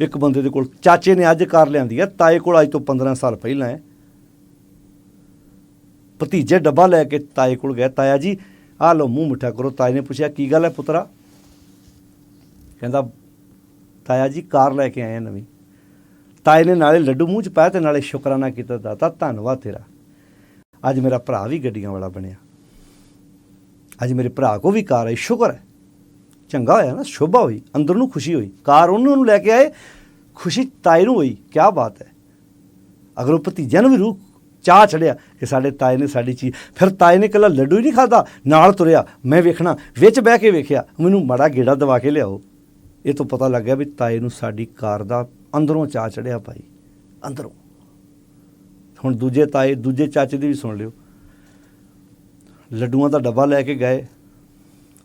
ਇੱਕ ਬੰਦੇ ਦੇ ਕੋਲ ਚਾਚੇ ਨੇ ਅੱਜ ਕਾਰ ਲਿਆਂਦੀ ਹੈ, ਤਾਏ ਕੋਲ ਅੱਜ ਤੋਂ 15 ਸਾਲ ਪਹਿਲਾਂ ਹੈ। ਭਤੀਜੇ ਡੱਬਾ ਲੈ ਕੇ ਤਾਏ ਕੋਲ ਗਏ, ਤਾਇਆ ਜੀ ਆਹ ਲਓ ਮੂੰਹ ਮਿੱਠਾ ਕਰੋ। ਤਾਏ ਨੇ ਪੁੱਛਿਆ ਕੀ ਗੱਲ ਹੈ ਪੁੱਤਰਾ? ਕਹਿੰਦਾ ਤਾਇਆ ਜੀ ਕਾਰ ਲੈ ਕੇ ਆਏ ਆ ਨਵੀਂ। ਤਾਏ ਨੇ ਨਾਲੇ ਲੱਡੂ ਮੂੰਹ 'ਚ ਪਾਇਆ ਤੇ ਨਾਲੇ ਸ਼ੁਕਰਾਨਾ ਕੀਤਾ, ਦਾਤਾ ਧੰਨਵਾਦ ਤੇਰਾ, ਅੱਜ ਮੇਰਾ ਭਰਾ ਵੀ ਗੱਡੀਆਂ ਵਾਲਾ ਬਣਿਆ, ਅੱਜ ਮੇਰੇ ਭਰਾ ਕੋ ਵੀ ਕਾਰ ਆਈ, ਸ਼ੁਕਰ ਹੈ, ਚੰਗਾ ਹੋਇਆ ਨਾ, ਸ਼ੋਭਾ ਹੋਈ, ਅੰਦਰ ਨੂੰ ਖੁਸ਼ੀ ਹੋਈ। ਕਾਰ ਉਹਨੂੰ ਲੈ ਕੇ ਆਏ, ਖੁਸ਼ੀ ਤਾਏ ਨੂੰ ਹੋਈ, ਕਿਆ ਬਾਤ ਹੈ। ਅਗਰ ਉਹ ਭਤੀਜਿਆਂ ਨੂੰ ਵੀ ਰੂਹ ਚਾਹ ਚੜਿਆ ਕਿ ਸਾਡੇ ਤਾਏ ਨੇ ਸਾਡੀ ਚੀਜ਼। ਫਿਰ ਤਾਏ ਨੇ ਇਕੱਲਾ ਲੱਡੂ ਹੀ ਨਹੀਂ ਖਾਧਾ, ਨਾਲ ਤੁਰਿਆ, ਮੈਂ ਵੇਖਣਾ, ਵਿੱਚ ਬਹਿ ਕੇ ਵੇਖਿਆ, ਮੈਨੂੰ ਮਾੜਾ ਗੇੜਾ ਦਵਾ ਕੇ ਲਿਆਓ। ਇਹ ਤੋਂ ਪਤਾ ਲੱਗ ਗਿਆ ਵੀ ਤਾਏ ਨੂੰ ਸਾਡੀ ਕਾਰ ਦਾ ਅੰਦਰੋਂ ਚਾਹ ਚੜਿਆ ਭਾਈ, ਅੰਦਰੋਂ। ਹੁਣ ਦੂਜੇ ਤਾਏ, ਦੂਜੇ ਚਾਚੇ ਦੀ ਵੀ ਸੁਣ ਲਿਓ। ਲੱਡੂਆਂ ਦਾ ਡੱਬਾ ਲੈ ਕੇ ਗਏ,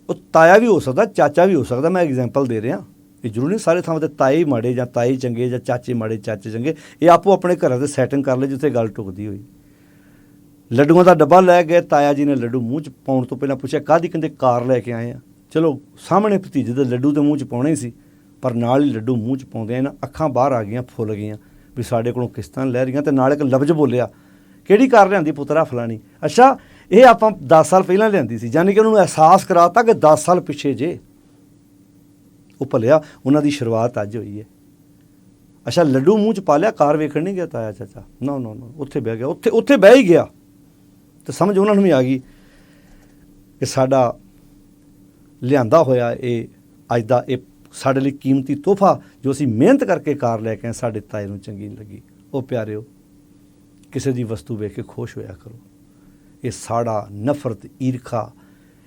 ਉਹ ਤਾਇਆ ਵੀ ਹੋ ਸਕਦਾ, ਚਾਚਾ ਵੀ ਹੋ ਸਕਦਾ, ਮੈਂ ਐਗਜ਼ਾਮਪਲ ਦੇ ਰਿਹਾ। ਇਹ ਜ਼ਰੂਰੀ ਨਹੀਂ ਸਾਰੇ ਥਾਵਾਂ 'ਤੇ ਤਾਏ ਹੀ ਮਾੜੇ ਜਾਂ ਤਾਏ ਚੰਗੇ ਜਾਂ ਚਾਚੇ ਮਾੜੇ ਚਾਚੇ ਚੰਗੇ। ਇਹ ਆਪੋ ਆਪਣੇ ਘਰਾਂ 'ਤੇ ਸੈਟਿੰਗ ਕਰ ਲਏ ਜਿੱਥੇ ਗੱਲ ਟੁਕਦੀ ਹੋਈ। ਲੱਡੂਆਂ ਦਾ ਡੱਬਾ ਲੈ ਗਏ, ਤਾਇਆ ਜੀ ਨੇ ਲੱਡੂ ਮੂੰਹ 'ਚ ਪਾਉਣ ਤੋਂ ਪਹਿਲਾਂ ਪੁੱਛਿਆ ਕਾਹਦੀ? ਕਹਿੰਦੇ ਕਾਰ ਲੈ ਕੇ ਆਏ ਆ। ਚਲੋ ਸਾਹਮਣੇ ਭਤੀਜੇ ਦੇ ਲੱਡੂ ਦੇ ਮੂੰਹ 'ਚ ਪਾਉਣੇ ਸੀ, ਪਰ ਨਾਲ ਹੀ ਲੱਡੂ ਮੂੰਹ 'ਚ ਪਾਉਂਦੇ ਨਾ ਅੱਖਾਂ ਬਾਹਰ ਆ ਗਈਆਂ, ਫੁੱਲ ਗਈਆਂ ਵੀ ਸਾਡੇ ਕੋਲੋਂ ਕਿਸ਼ਤਾਂ ਲੈ ਰਹੀਆਂ। ਅਤੇ ਨਾਲ ਇੱਕ ਲਫ਼ਜ਼ ਬੋਲਿਆ, ਕਿਹੜੀ ਕਾਰ ਲਿਆਂਦੀ ਪੁੱਤਰਾ? ਫਲਾਣੀ। ਅੱਛਾ ਇਹ ਆਪਾਂ 10 ਸਾਲ ਪਹਿਲਾਂ ਲਿਆਂਦੀ ਸੀ, ਯਾਨੀ ਕਿ ਉਹਨੂੰ ਅਹਿਸਾਸ ਕਰਾਤਾ ਕਿ 10 ਸਾਲ ਪਿੱਛੇ ਜੇ ਉਹ ਭਲਿਆ ਉਹਨਾਂ ਦੀ ਸ਼ੁਰੂਆਤ ਅੱਜ ਹੋਈ ਹੈ। ਅੱਛਾ ਲੱਡੂ ਮੂੰਹ 'ਚ ਪਾ ਲਿਆ, ਕਾਰ ਵੇਖਣ ਨਹੀਂ ਗਿਆ ਤਾਇਆ ਚਾਚਾ, ਨਾ ਨਾ ਨਾ, ਉੱਥੇ ਬਹਿ ਗਿਆ, ਉੱਥੇ ਬਹਿ ਹੀ ਗਿਆ। ਅਤੇ ਸਮਝ ਉਹਨਾਂ ਨੂੰ ਵੀ ਆ ਗਈ ਕਿ ਸਾਡਾ ਲਿਆਂਦਾ ਹੋਇਆ ਇਹ ਅੱਜ ਦਾ ਇਹ ਸਾਡੇ ਲਈ ਕੀਮਤੀ ਤੋਹਫਾ ਜੋ ਅਸੀਂ ਮਿਹਨਤ ਕਰਕੇ ਕਾਰ ਲੈ ਕੇ ਆਏ, ਸਾਡੇ ਤਾਏ ਨੂੰ ਚੰਗੀ ਨਹੀਂ ਲੱਗੀ। ਉਹ ਪਿਆਰਿਓ, ਕਿਸੇ ਦੀ ਵਸਤੂ ਵੇਖ ਕੇ ਖੁਸ਼ ਹੋਇਆ ਕਰੋ। ਇਹ ਸਾੜਾ, ਨਫ਼ਰਤ, ਈਰਖਾ,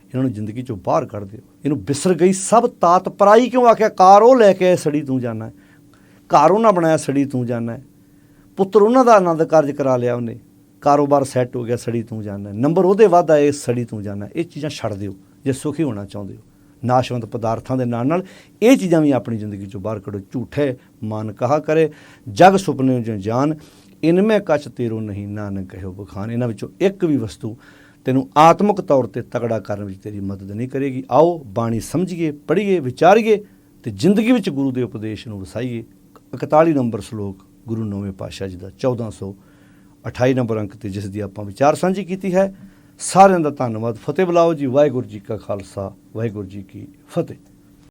ਇਹਨਾਂ ਨੂੰ ਜ਼ਿੰਦਗੀ 'ਚੋਂ ਬਾਹਰ ਕੱਢ ਦਿਓ। ਇਹਨੂੰ ਵਿਸਰ ਗਈ ਸਭ ਤਾਤ ਪਰਾਈ ਕਿਉਂ ਆਖਿਆ। ਕਾਰ ਉਹ ਲੈ ਕੇ ਆਏ, ਸੜੀ ਤੂੰ ਜਾਣਾ। ਘਰ ਉਹਨਾਂ ਬਣਾਇਆ, ਸੜੀ ਤੂੰ ਜਾਣਾ। ਪੁੱਤਰ ਉਹਨਾਂ ਦਾ ਆਨੰਦ ਕਾਰਜ ਕਰਾ ਲਿਆ ਉਹਨੇ, ਕਾਰੋਬਾਰ ਸੈੱਟ ਹੋ ਗਿਆ, ਸੜੀ ਤੂੰ ਜਾਣਾ। ਨੰਬਰ ਉਹਦੇ ਵੱਧ ਆਏ, ਸੜੀ ਤੂੰ ਜਾਣਾ। ਇਹ ਚੀਜ਼ਾਂ ਛੱਡ ਦਿਓ ਜੇ ਸੁਖੀ ਹੋਣਾ ਚਾਹੁੰਦੇ ਹੋ। ਨਾਸ਼ਵੰਤ ਪਦਾਰਥਾਂ ਦੇ ਨਾਲ ਇਹ ਚੀਜ਼ਾਂ ਵੀ ਆਪਣੀ ਜ਼ਿੰਦਗੀ 'ਚੋਂ ਬਾਹਰ ਕੱਢੋ। ਝੂਠੇ ਮਨ ਕਹਾ ਕਰੇ ਜਗ ਸੁਪਨੇ ਜੋ ਜਾਨ, ਇਨਮੇ ਕੱਚ ਤੇਰੋ ਨਹੀਂ ਨਾਨਕ ਕਹਿਓ ਬਖਾਨ। ਇਹਨਾਂ ਵਿੱਚੋਂ ਇੱਕ ਵੀ ਵਸਤੂ ਤੈਨੂੰ ਆਤਮਿਕ ਤੌਰ 'ਤੇ ਤਗੜਾ ਕਰਨ ਵਿੱਚ ਤੇਰੀ ਮਦਦ ਨਹੀਂ ਕਰੇਗੀ। ਆਓ ਬਾਣੀ ਸਮਝੀਏ, ਪੜ੍ਹੀਏ, ਵਿਚਾਰੀਏ ਅਤੇ ਜ਼ਿੰਦਗੀ ਵਿੱਚ ਗੁਰੂ ਦੇ ਉਪਦੇਸ਼ ਨੂੰ ਵਸਾਈਏ। 41 ਨੰਬਰ ਸ਼ਲੋਕ ਗੁਰੂ ਨੌਵੇਂ ਪਾਤਸ਼ਾਹ ਜੀ ਦਾ 1428 ਨੰਬਰ ਅੰਕ 'ਤੇ, ਜਿਸ ਦੀ ਆਪਾਂ ਵਿਚਾਰ ਸਾਂਝੀ ਕੀਤੀ ਹੈ। ਸਾਰਿਆਂ ਦਾ ਧੰਨਵਾਦ। ਫਤਿਹ ਬੁਲਾਓ ਜੀ। ਵਾਹਿਗੁਰੂ ਜੀ ਕਾ ਖਾਲਸਾ, ਵਾਹਿਗੁਰੂ ਜੀ ਕੀ ਫਤਿਹ।